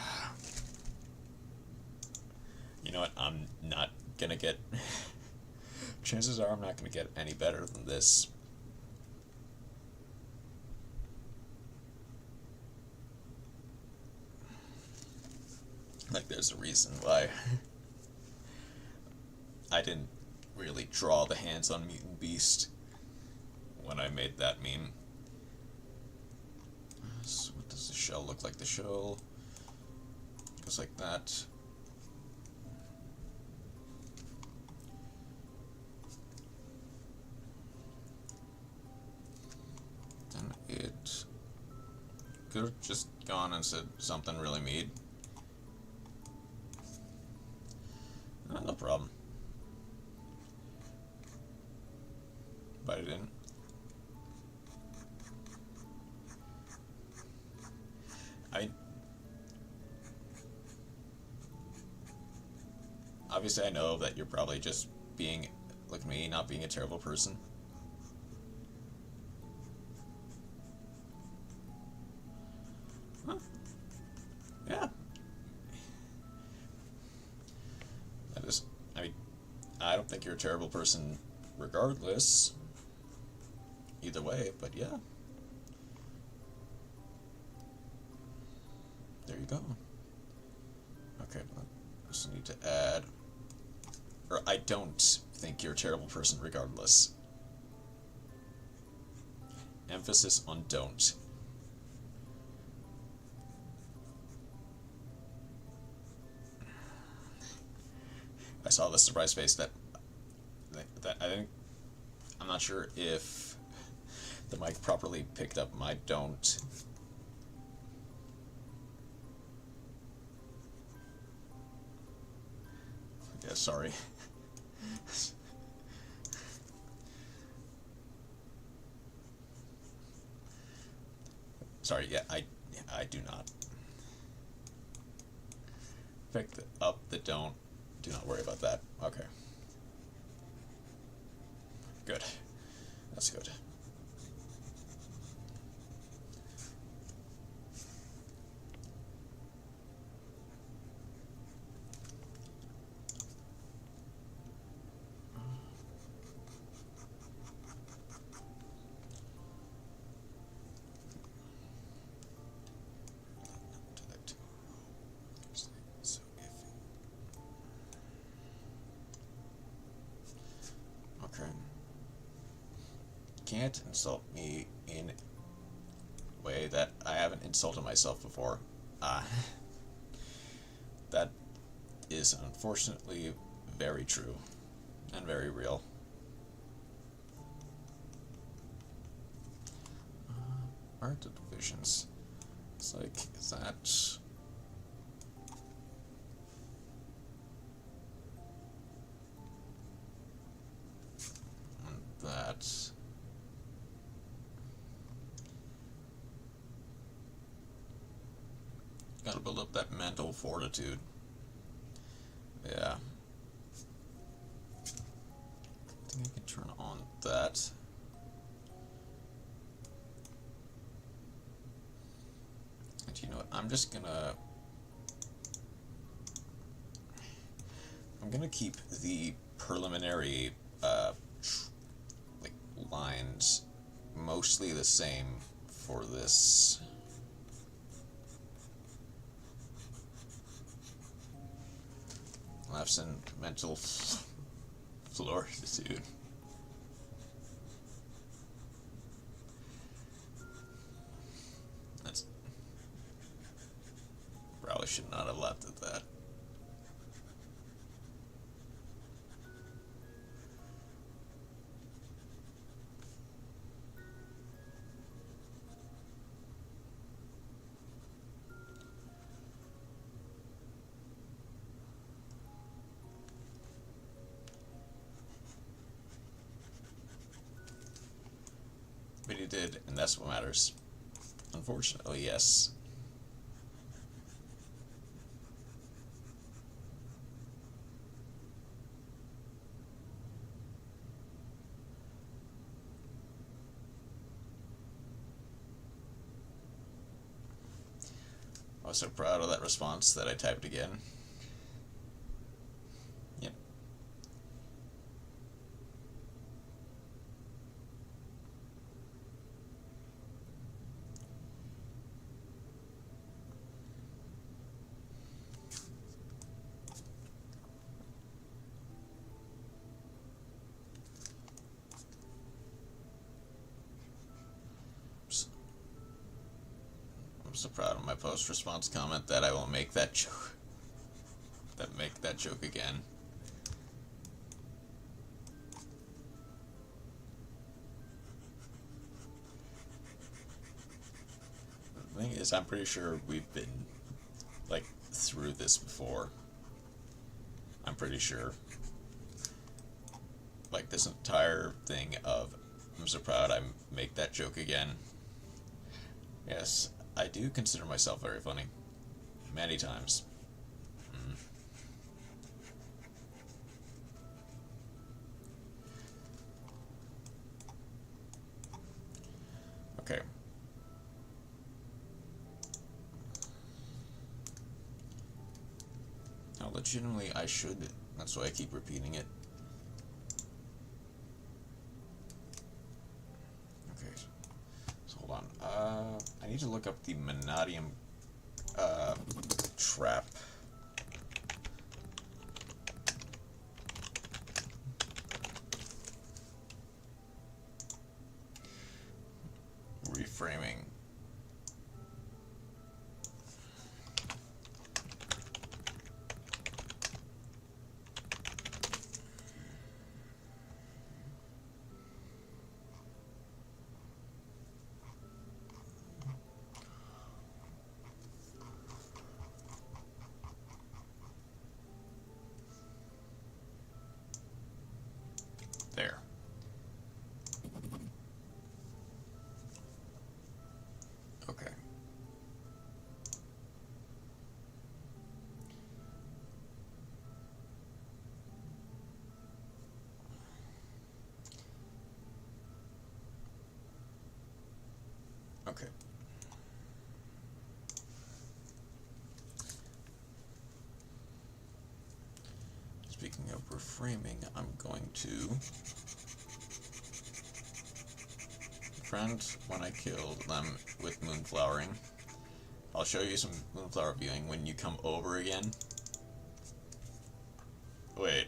Speaker 1: You know what? I'm not gonna get. Chances are I'm not gonna get any better than this. there's a reason why I didn't really draw the hands on Mutant Beast when I made that meme. So what does the shell look like? The shell goes like that. Then it could have just gone and said something really mean. No problem. But I didn't. Obviously I know that you're probably just being, like me, not being a terrible person. Huh. Yeah. That is, I don't think you're a terrible person regardless. Either way, but yeah. There you go. Okay, I just need to add, or I don't think you're a terrible person regardless. Emphasis on don't. I saw the surprise face that I think, I'm not sure if the mic properly picked up my don't. Yeah, sorry. Sorry, yeah, I do not. Pick up the don't. Do not worry about that. Okay. Good. That's good. Can't insult me in a way that I haven't insulted myself before. That is unfortunately very true and very real. Art divisions. It's like that. And that. Gotta build up that mental fortitude. Yeah. I think I can turn on that. And you know what? I'm gonna keep the preliminary like lines mostly the same for this. Laughs and mental fortitude. That's probably should not have left at that. But he did, and that's what matters. Unfortunately, yes. I was so proud of that response that I typed again. Yep. so proud of my post-response comment that I will make that joke. Make that joke again. The thing is, I'm pretty sure we've been, like, through this before. I'm pretty sure. Like, this entire thing of, I'm so proud I make that joke again. Yes, I do consider myself very funny. Many times. Okay. Now, legitimately, I should. That's why I keep repeating it. Okay. So, hold on. I need to look up the Monadium trap. Reframing. There. Okay. Okay. Speaking of reframing, I'm going to friend when I killed them with moonflowering. I'll show you some moonflower viewing when you come over again. Wait.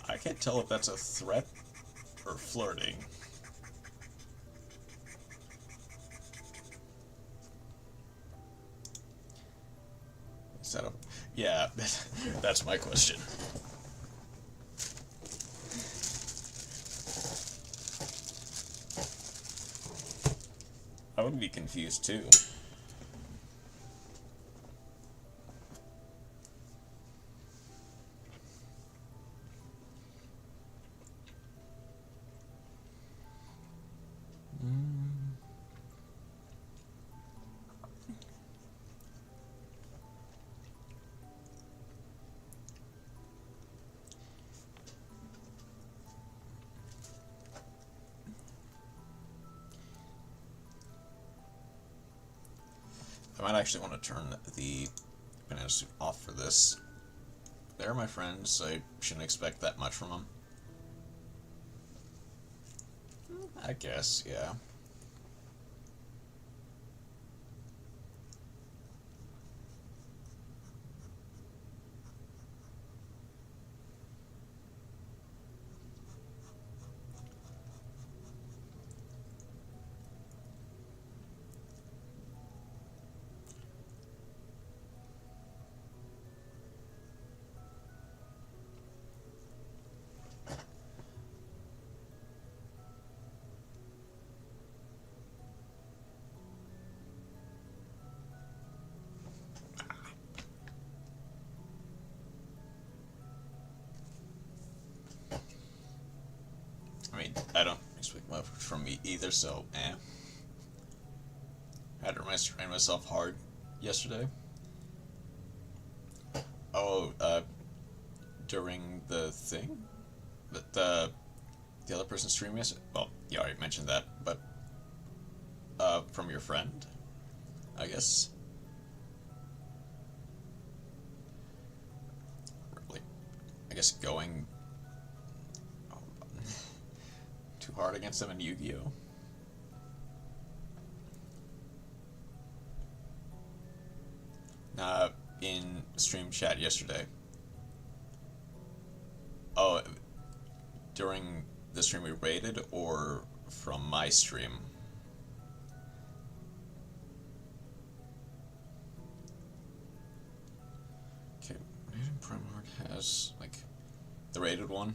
Speaker 1: I can't tell if that's a threat or flirting. Is that a... Yeah, that's my question. I would be confused too. I might actually want to turn the banana suit off for this. They're my friends, so I shouldn't expect that much from them. I guess, yeah. I mean, I don't expect much from me either, so, I had to restrain myself hard yesterday. Oh, during the thing? The other person's stream yesterday? Well, you already mentioned that, but, from your friend, I guess. Like, I guess going too hard against them in Yu-Gi-Oh! In stream chat yesterday. Oh, during the stream we raided, or from my stream? Primeheart has, like, the rated one.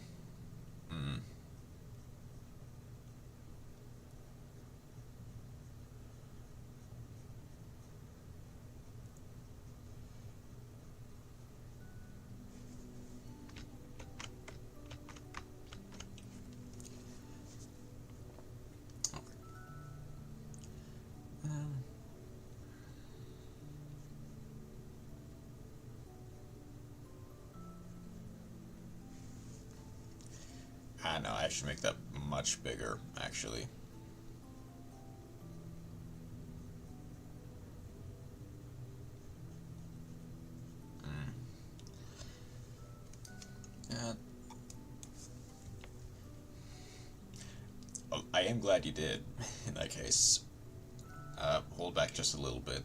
Speaker 1: I know, I should make that much bigger, actually. Oh, I am glad you did, in that case. Hold back just a little bit.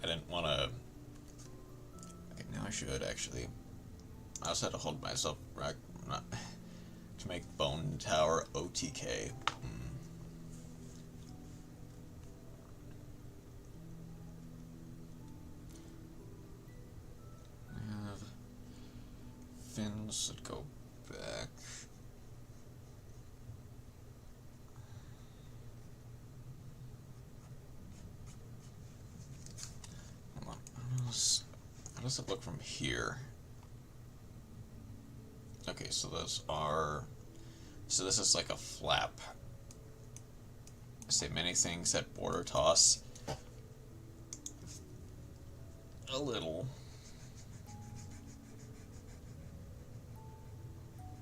Speaker 1: I didn't want to... Okay, now I should, actually. I also had to hold myself back to make Bone Tower OTK. I have fins that go back. Hold on. How does it look from here? Okay, so those are... So this is like a flap. I say many things that border toss a little.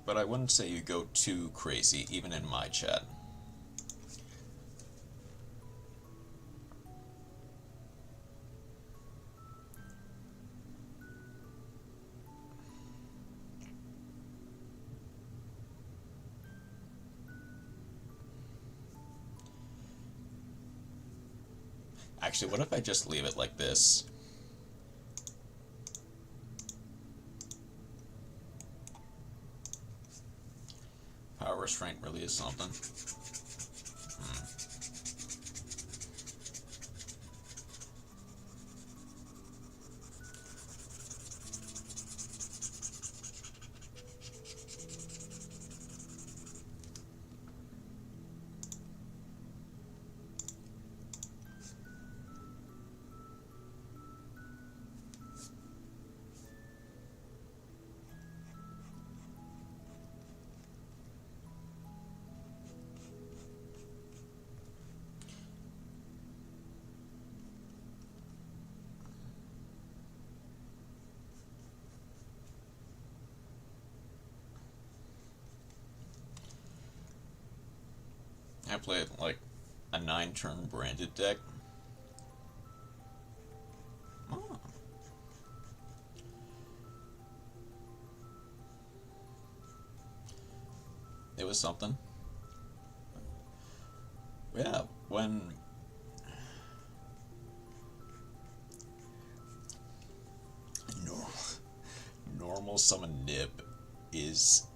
Speaker 1: But I wouldn't say you go too crazy, even in my chat. Actually, what if I just leave it like this? Power restraint really is something. I played like a 9-turn branded deck. Oh. It was something. Yeah, when normal summon Nib is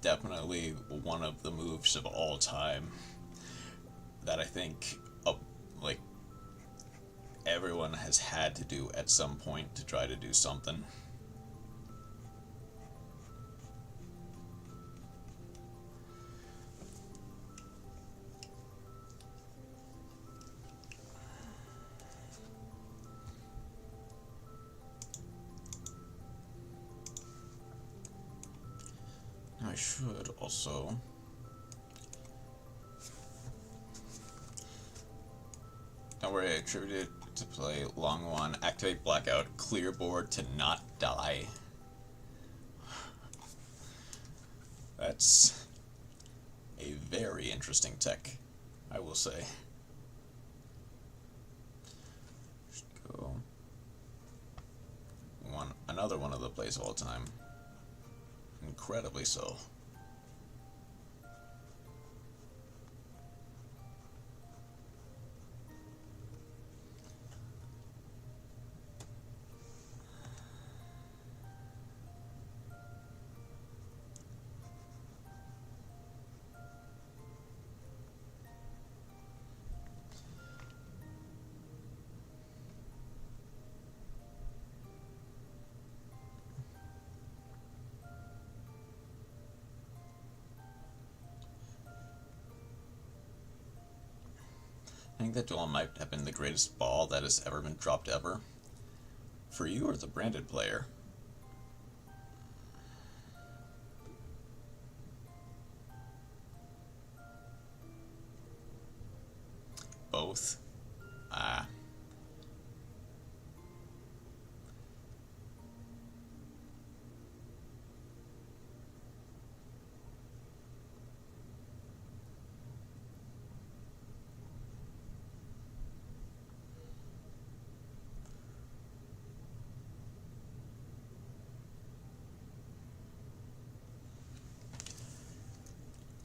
Speaker 1: definitely one of the moves of all time that I think like everyone has had to do at some point to try to do something. I should also don't worry, I attributed to play long one, activate blackout, clear board to not die. That's a very interesting tech, I will say. Should go another one of the plays of all time. Incredibly so. I think that duel might have been the greatest ball that has ever been dropped ever. For you or the branded player? Both. Ah.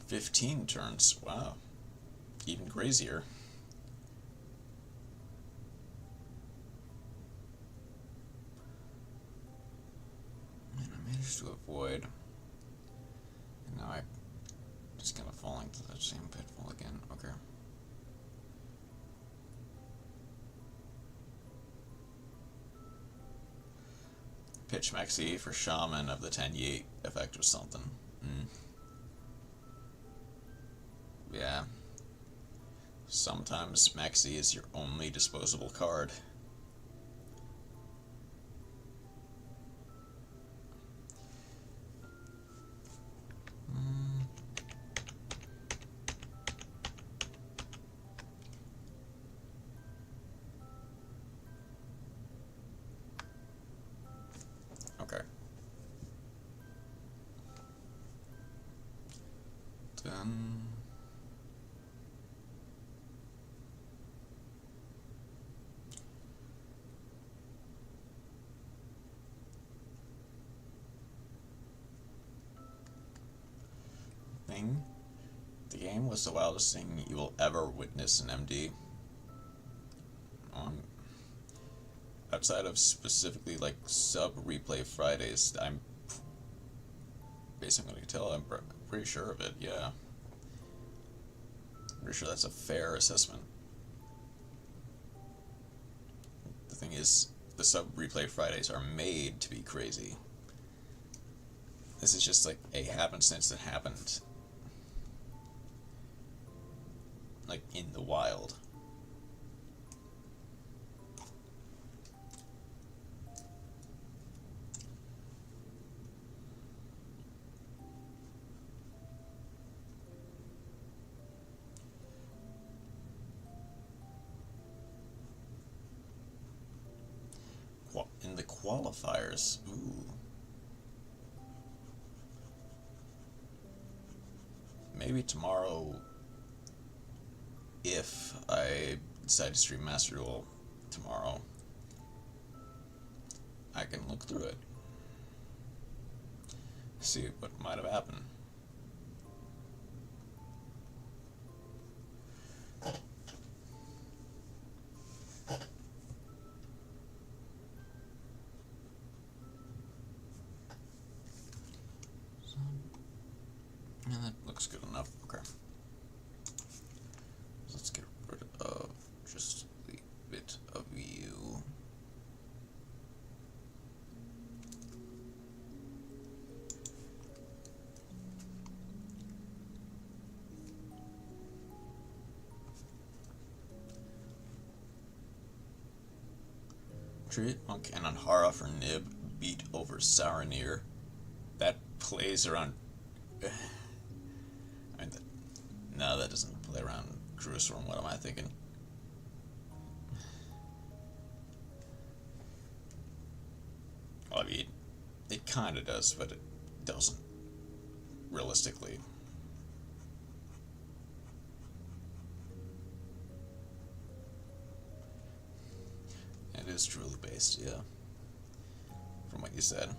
Speaker 1: "15 turns. Wow. Even crazier. And I managed to avoid. And now I'm just kind of falling into that same pitfall again. Okay. Pitch maxi for Shaman of the 10-8 effect or something. Yeah. Sometimes maxi is your only disposable card. Okay. Then the game was the wildest thing you will ever witness in MD. Outside of specifically like sub replay Fridays, I'm basically going to tell. I'm pretty sure of it. Yeah, pretty sure that's a fair assessment. The thing is, the sub replay Fridays are made to be crazy. This is just like a happenstance that happened, like in the wild. In the qualifiers, ooh. Maybe tomorrow, if I decide to stream Master Duel tomorrow, I can look through it, see what might have happened. Yeah, that looks good enough. Okay. So let's get rid of just the bit of you. Treat Monk and Anhara for Nib beat over Saranir. That plays around. No, that doesn't play around Jerusalem. What am I thinking? Well, I mean, it kind of does, but it doesn't. Realistically. It is truly based, yeah. From what you said.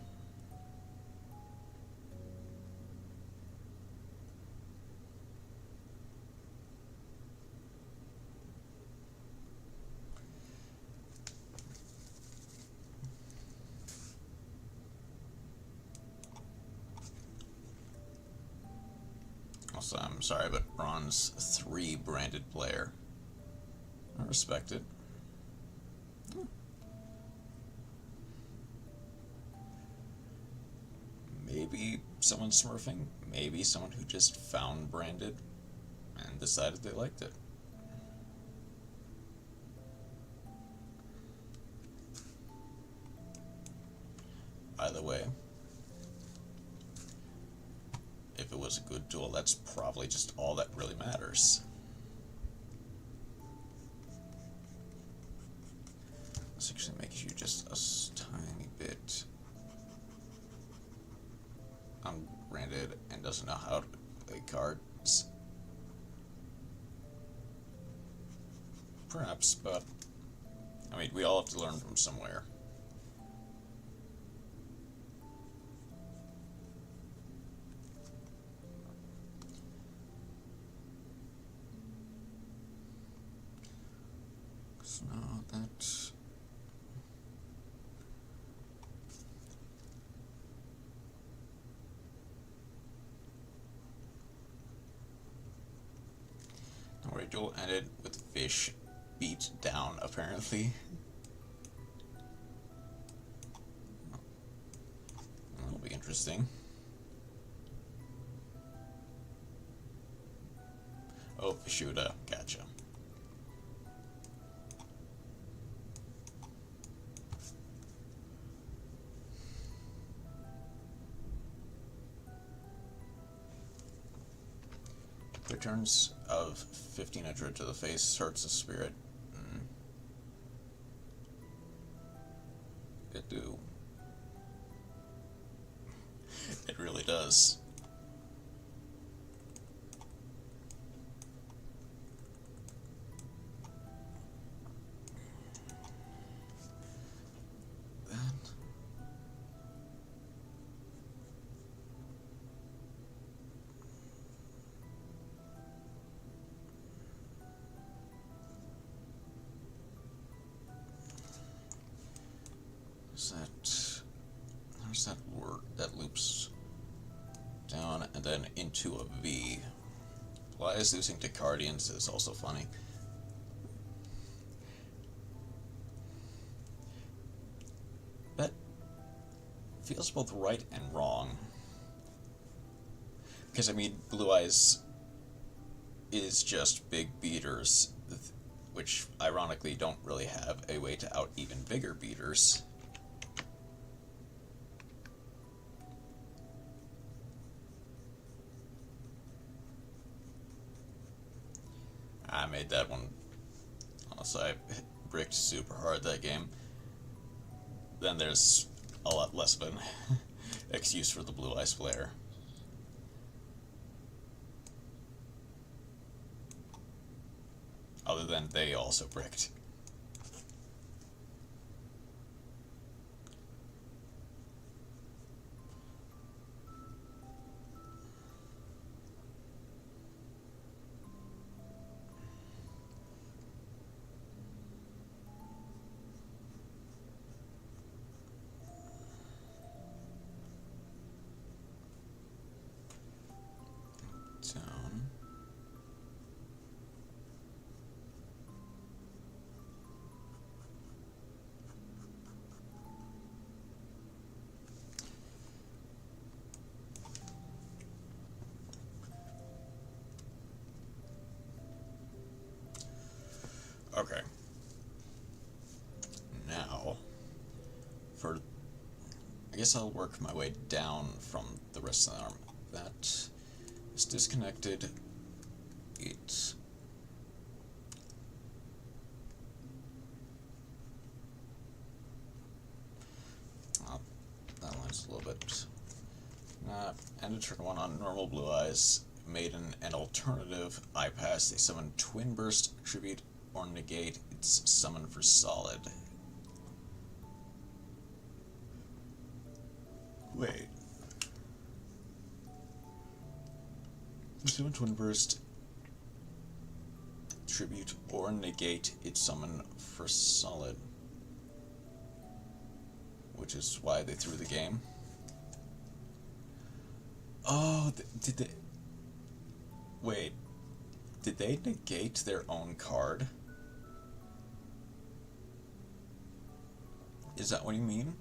Speaker 1: Also, I'm sorry, but Bronze 3 branded player. I respect it. Maybe someone smurfing, maybe someone who just found branded and decided they liked it. by the way. If it was a good duel, that's probably just all that really matters. This actually makes you just a tiny bit unbranded and doesn't know how to play cards. Perhaps, but I mean, we all have to learn from somewhere. So now that's our duel ended with fish beat down, apparently. That'll be interesting. Oh, Fishuda, gotcha. Returns of 1500 to the face hurts the spirit. It do. It really does. There's that word that loops down and then into a V. Why is losing to Guardians is also funny. That feels both right and wrong. Because, I mean, Blue Eyes is just big beaters, which ironically don't really have a way to out even bigger beaters. I made that one. Honestly, I bricked super hard that game. Then there's a lot less of an excuse for the Blue Eyes player. Other than they also bricked. Down. Okay. Now, I guess I'll work my way down from the rest of the arm. That is disconnected. It that line's a little bit. And turn one on normal Blue Eyes. Made an alternative eye pass. They summon Twin Burst, Tribute, or negate its summon for solid. Wait. Summon Twin Burst, Tribute, or negate its summon for solid. Which is why they threw the game. Oh, did they... Wait. Did they negate their own card? Is that what you mean?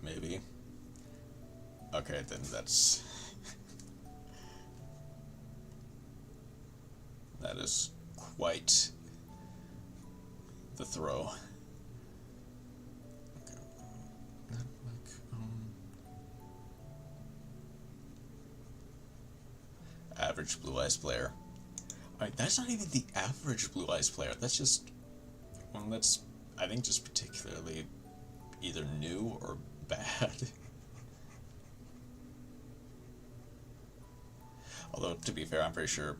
Speaker 1: Maybe. Okay, then that's... that is quite the throw. Average Blue Eyes player. Alright, that's not even the average Blue Eyes player. That's just one that's, I think, just particularly either new or bad. Although, to be fair, I'm pretty sure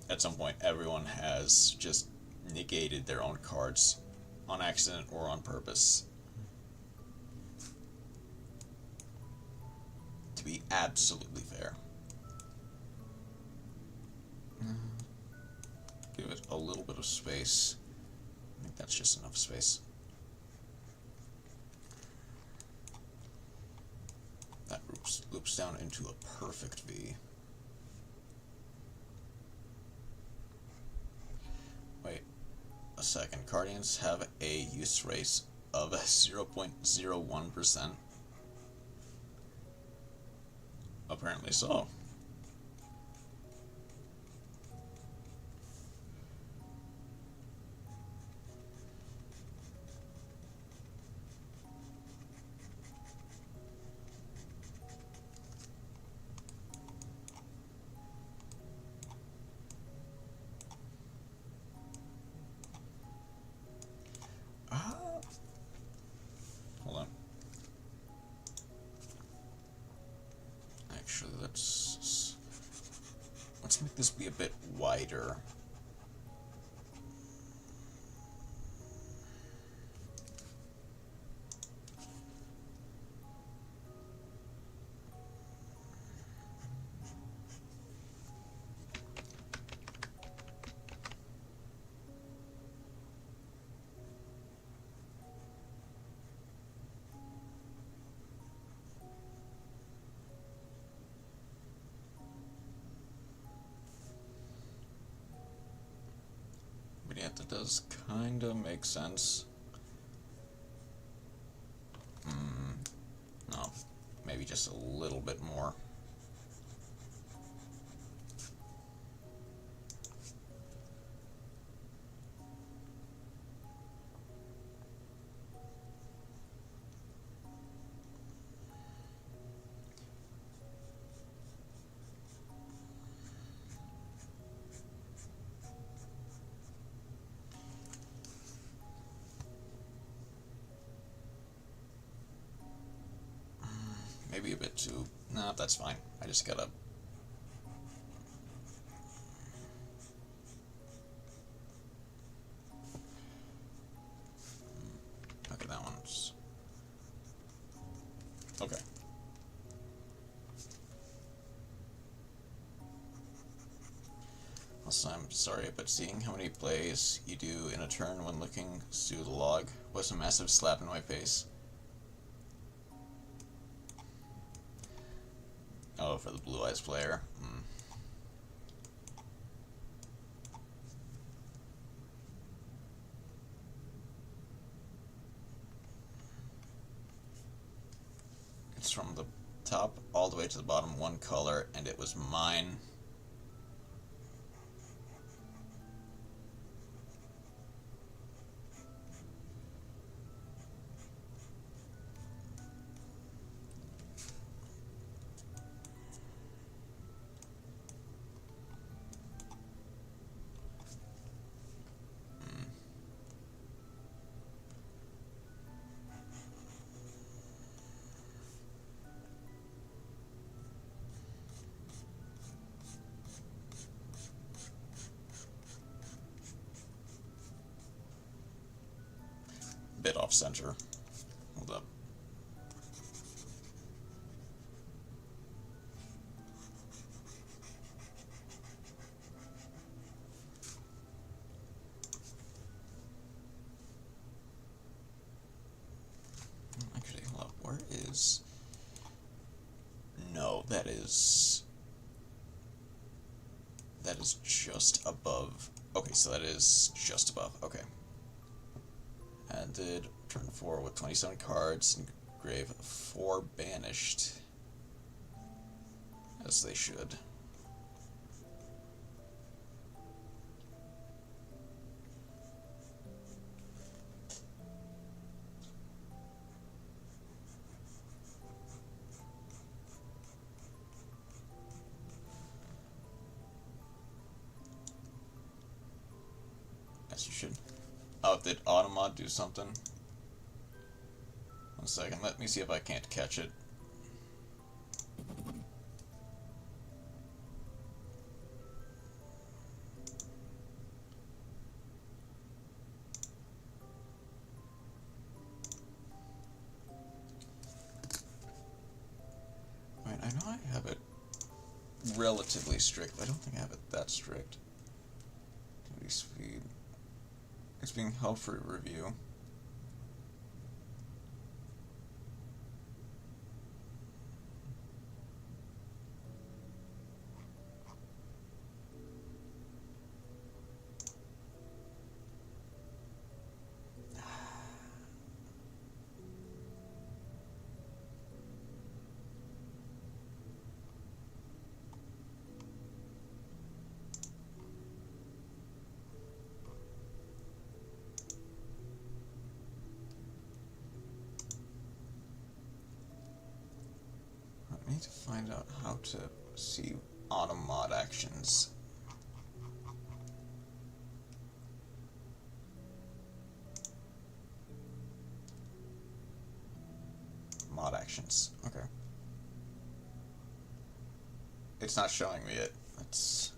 Speaker 1: at some point everyone has just negated their own cards on accident or on purpose. To be absolutely fair. Give it a little bit of space. I think that's just enough space. That loops down into a perfect V. Wait a second. Guardians have a use rate of 0.01%. Apparently so. Hold on. Actually, let's make this be a bit wider. Yeah, that does kind of make sense. No, maybe just a little bit more. Maybe a bit too... Nah, that's fine. I just gotta... Okay, that one's... Okay. Also, I'm sorry, but seeing how many plays you do in a turn when looking through the log was a massive slap in my face. Oh, for the Blue Eyes player. It's from the top all the way to the bottom, one color, and it was mine. Bit off center. Hold up. Actually, hold up. Where is... No, that is just above. Okay, so that is just above. Okay. And did turn 4 with 27 cards and grave 4 banished. As they should. As you should. Oh, did automod do something? 1 second, let me see if I can't catch it. Wait, I know I have it relatively strict. I don't think I have it that strict. Activity speed. It's being held for review. I need to find out how to see automod actions. Mod actions. Okay. It's not showing me it. That's...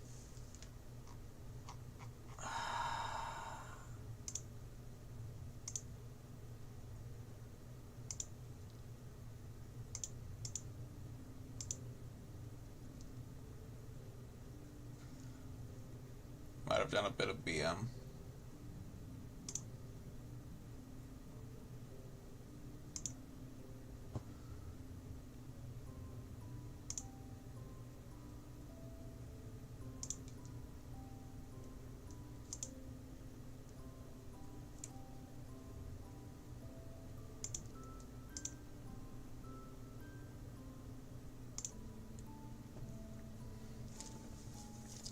Speaker 1: Might have done a bit of BM.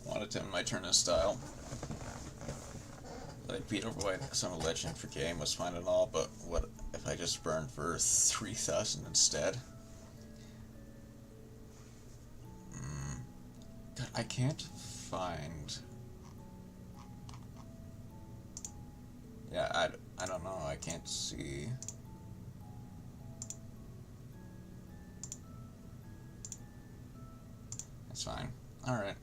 Speaker 1: Wanted to my turn in style. That I beat over some legend for game was fine and all, but what if I just burned for 3,000 instead? God, I can't find... Yeah, I don't know, I can't see... It's fine. Alright.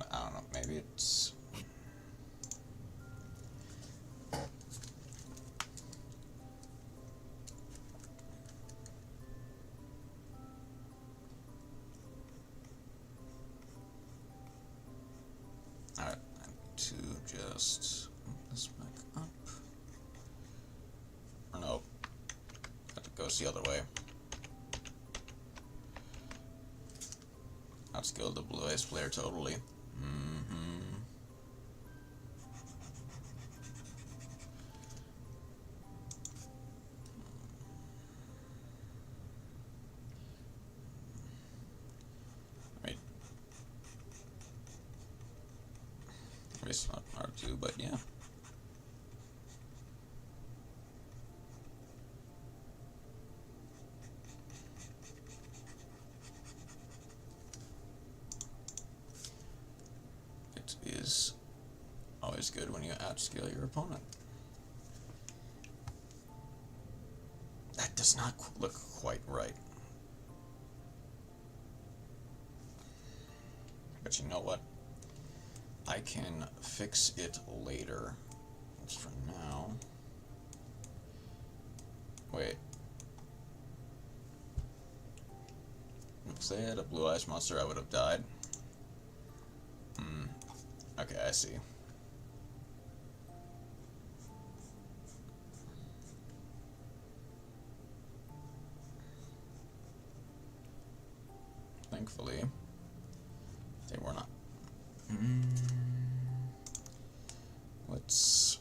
Speaker 1: I don't know, maybe it's... Alright, I need to just move this back up. Or no, it goes the other way. Outskilled the blue eyes player totally. Right. It's not R2, but yeah. It is always good when you outscale your opponent. That does not look quite right. But you know what? I can fix it later. That's for now. Wait. If they had a blue eyes monster, I would have died. Okay, I see. Thankfully, they were not. Let's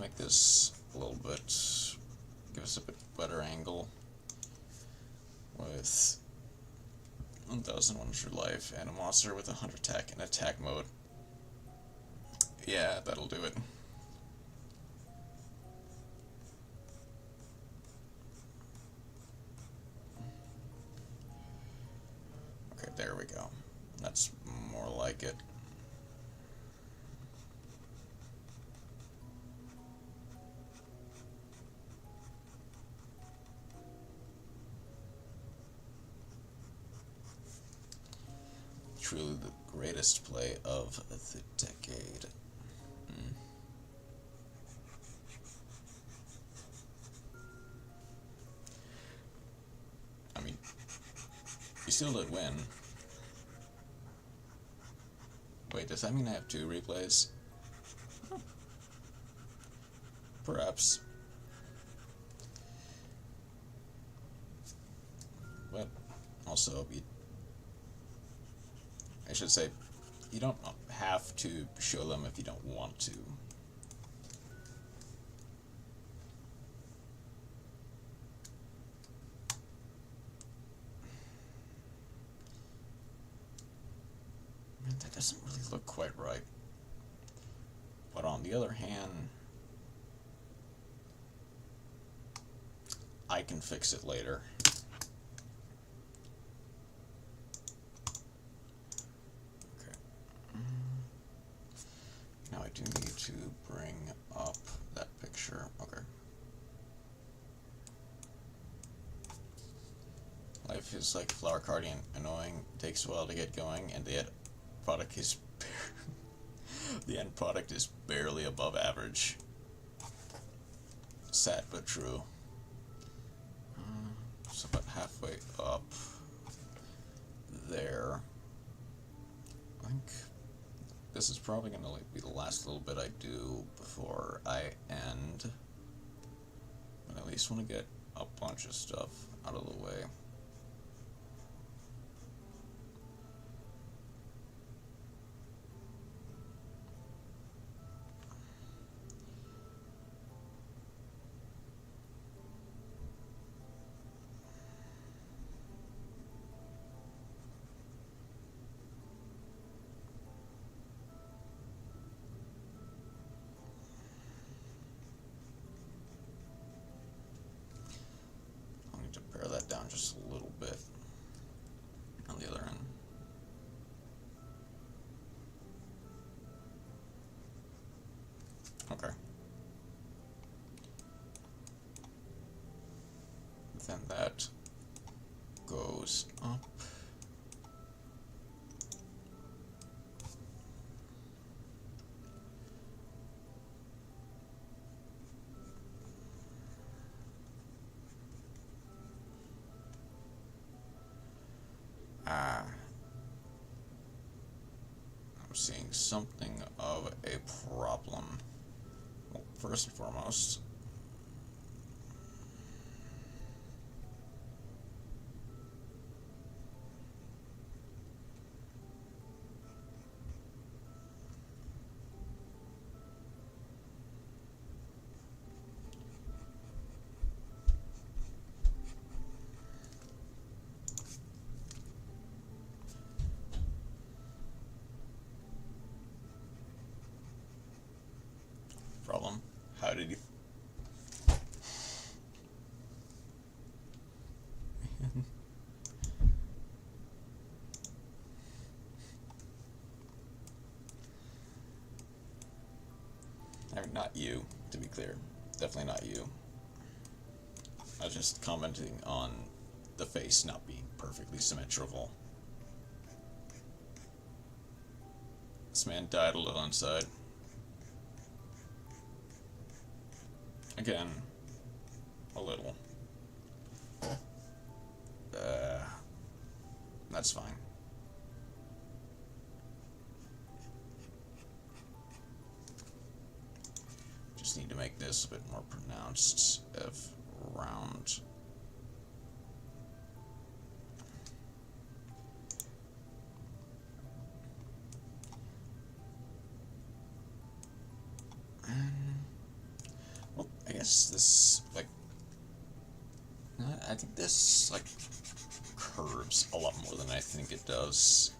Speaker 1: make this a little bit, give us a bit better angle with 1,100 life and a monster with 100 attack in attack mode. Yeah, that'll do it. like it. Truly the greatest play of the decade. I mean, you still did win. Wait, does that mean I have 2 replays? Perhaps. But also, I should say, you don't have to show them if you don't want to. Man, that doesn't really look quite right. But on the other hand, I can fix it later. Okay. Now I do need to bring up that picture. Okay. Life is like flower cardi and annoying, takes a while to get going, and the end product is barely above average. Sad but true. So about halfway up there. I think this is probably going to be the last little bit I do before I end. But I at least want to get a bunch of stuff out of the way. Down just a little bit on the other end. Okay. Then that goes up. I'm seeing something of a problem. Well, first and foremost, how did you... I mean, not you, to be clear. Definitely not you. I was just commenting on the face not being perfectly symmetrical. This man died a little inside. Again, a little. That's fine. Just need to make this a bit more pronounced if round. Well, I guess this, like, I think this, like, curves a lot more than I think it does.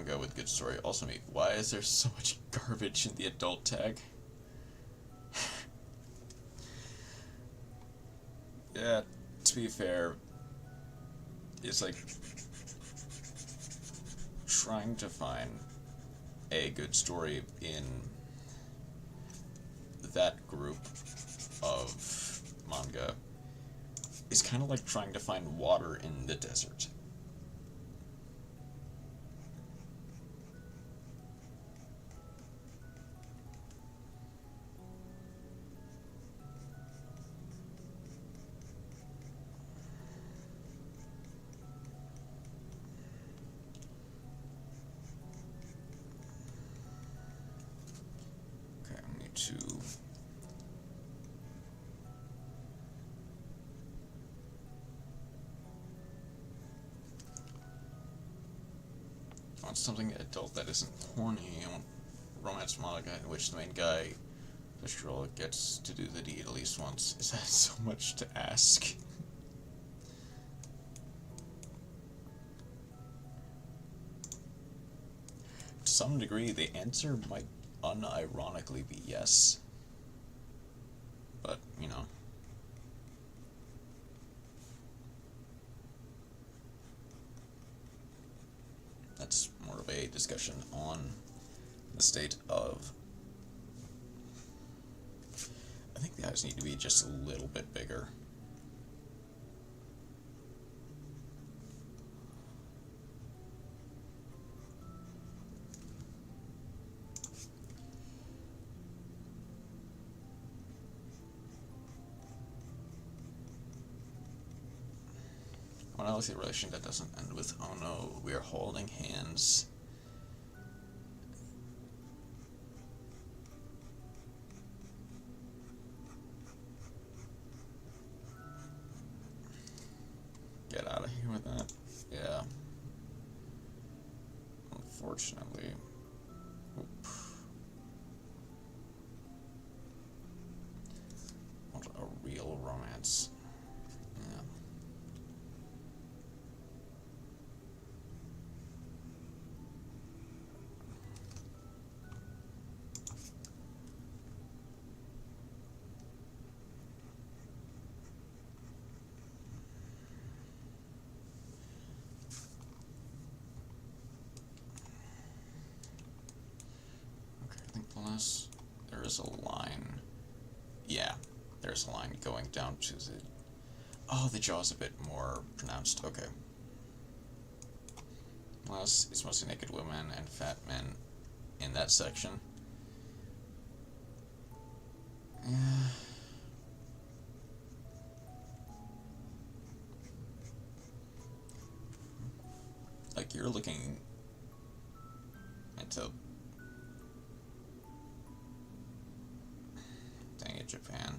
Speaker 1: manga with good story. Also me. Why is there so much garbage in the adult tag? Yeah, to be fair, it's like trying to find a good story in that group of manga is kind of like trying to find water in the desert. Okay, I need to something adult that isn't horny. I want romance manga in which the main guy, the girl, gets to do the deed at least once. Is that so much to ask? To some degree, the answer might unironically be yes. But, you know. That's more of a discussion on the state of... I think the eyes need to be just a little bit bigger. I like a relation that doesn't end with, oh no, we are holding hands. Get out of here with that. Yeah. Unfortunately. Oop. Want a real romance. Yeah. There is a line. Yeah, there's a line going down to the... Oh, the jaw's a bit more pronounced. Okay. Unless it's mostly naked women and fat men in that section. Yeah. Like, you're looking into... Dang it, Japan.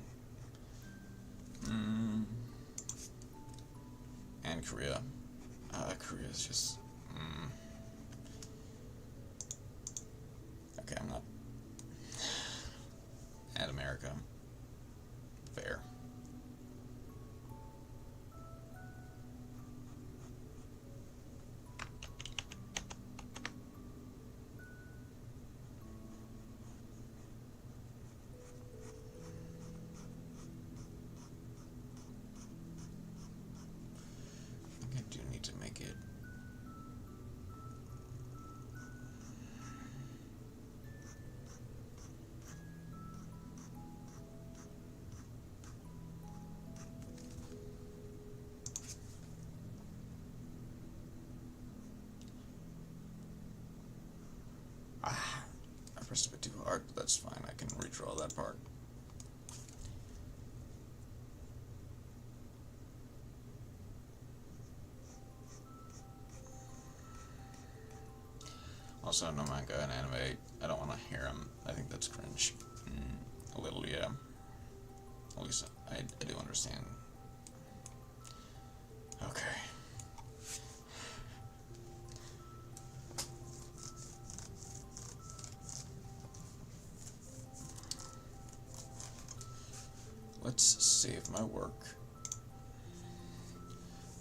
Speaker 1: And Korea. Korea's just... Okay, I'm not... And America. Fair. I pressed a bit too hard, but that's fine. I can redraw that part. Also, no manga and anime. I don't want to hear them. I think that's cringe. A little, yeah. At least I do understand. Okay. Let's save my work.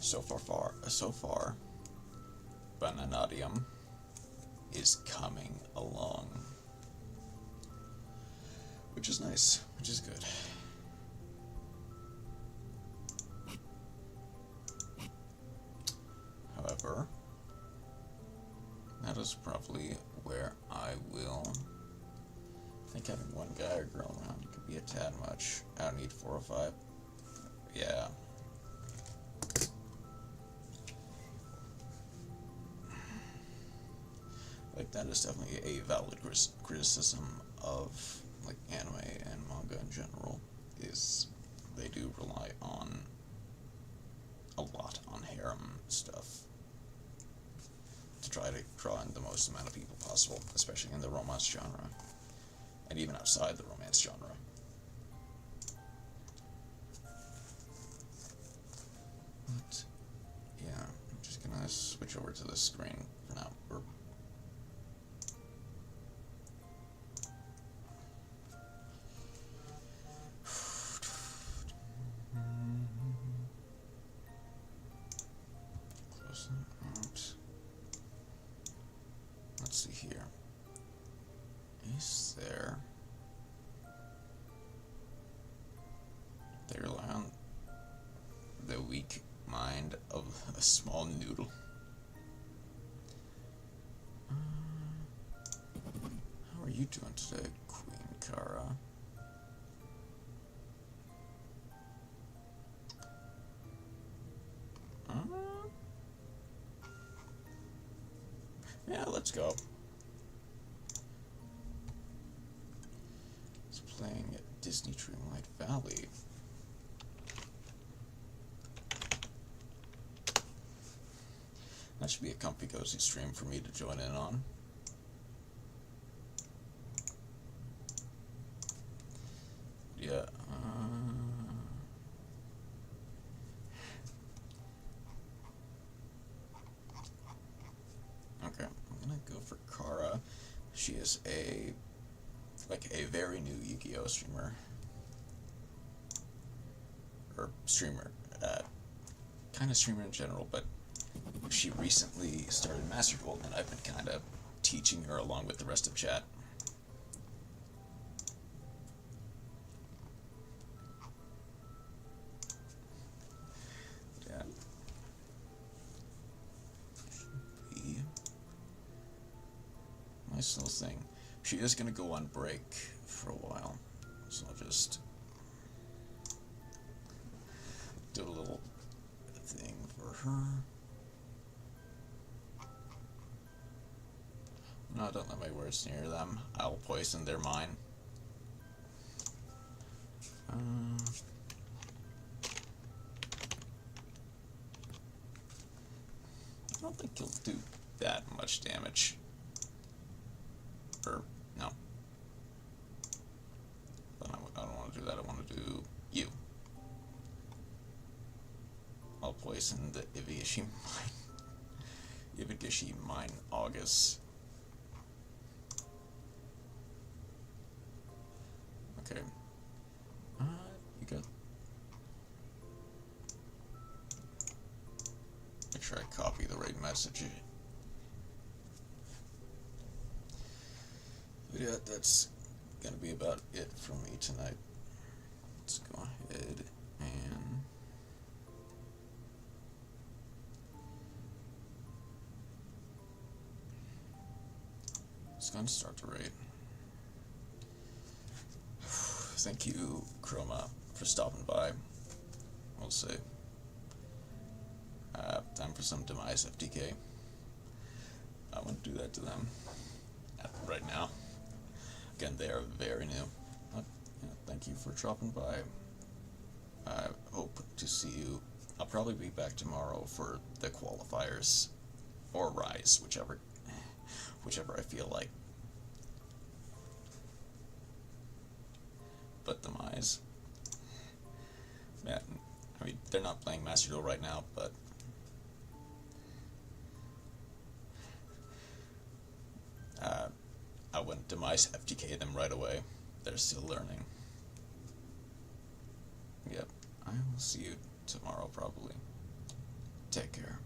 Speaker 1: So far, Bananadium. is coming along. Which is nice, which is good. However, that is probably where I will... I think having one guy or girl around could be a tad much. I don't need 4 or 5. Yeah. Like, that is definitely a valid criticism of, like, anime and manga in general, is they do rely on a lot on harem stuff to try to draw in the most amount of people possible, especially in the romance genre, and even outside the romance genre. But, yeah, I'm just gonna switch over to this screen for now. Close that out. Let's see here. Is there... They rely on the weak mind of a small noodle. How are you doing today, Queen Kara? Yeah, let's go. It's playing at Disney Dreamlight Valley. That should be a comfy, cozy stream for me to join in on. Yeah. Okay, I'm gonna go for Kara. She is a very new Yu-Gi-Oh streamer. Or streamer. Kind of streamer in general, but she recently started Master Duel, and I've been kind of teaching her along with the rest of chat. Yeah. Should be a nice little thing. She is going to go on break for a while, so I'll just do a little thing for her. No, don't let my words near them. I'll poison their mind. I don't think he'll do that much damage. Or, no. But I don't want to do that. I want to do you. I'll poison the Ivigishi mine. Ivigishi mine August. Okay. You good? Make sure I copy the right message. But yeah, that's gonna be about it for me tonight. Let's go ahead and let's go and start the raid. Thank you, Chroma, for stopping by. We'll see. Time for some demise FTK. I want to do that to them right now. Again, they are very new. Thank you for dropping by. I hope to see you. I'll probably be back tomorrow for the qualifiers, or Rise, whichever I feel like. But Demise, man, I mean, they're not playing Master Duel right now, but I wouldn't Demise FTK them right away. They're still learning. Yep, I will see you tomorrow probably. Take care.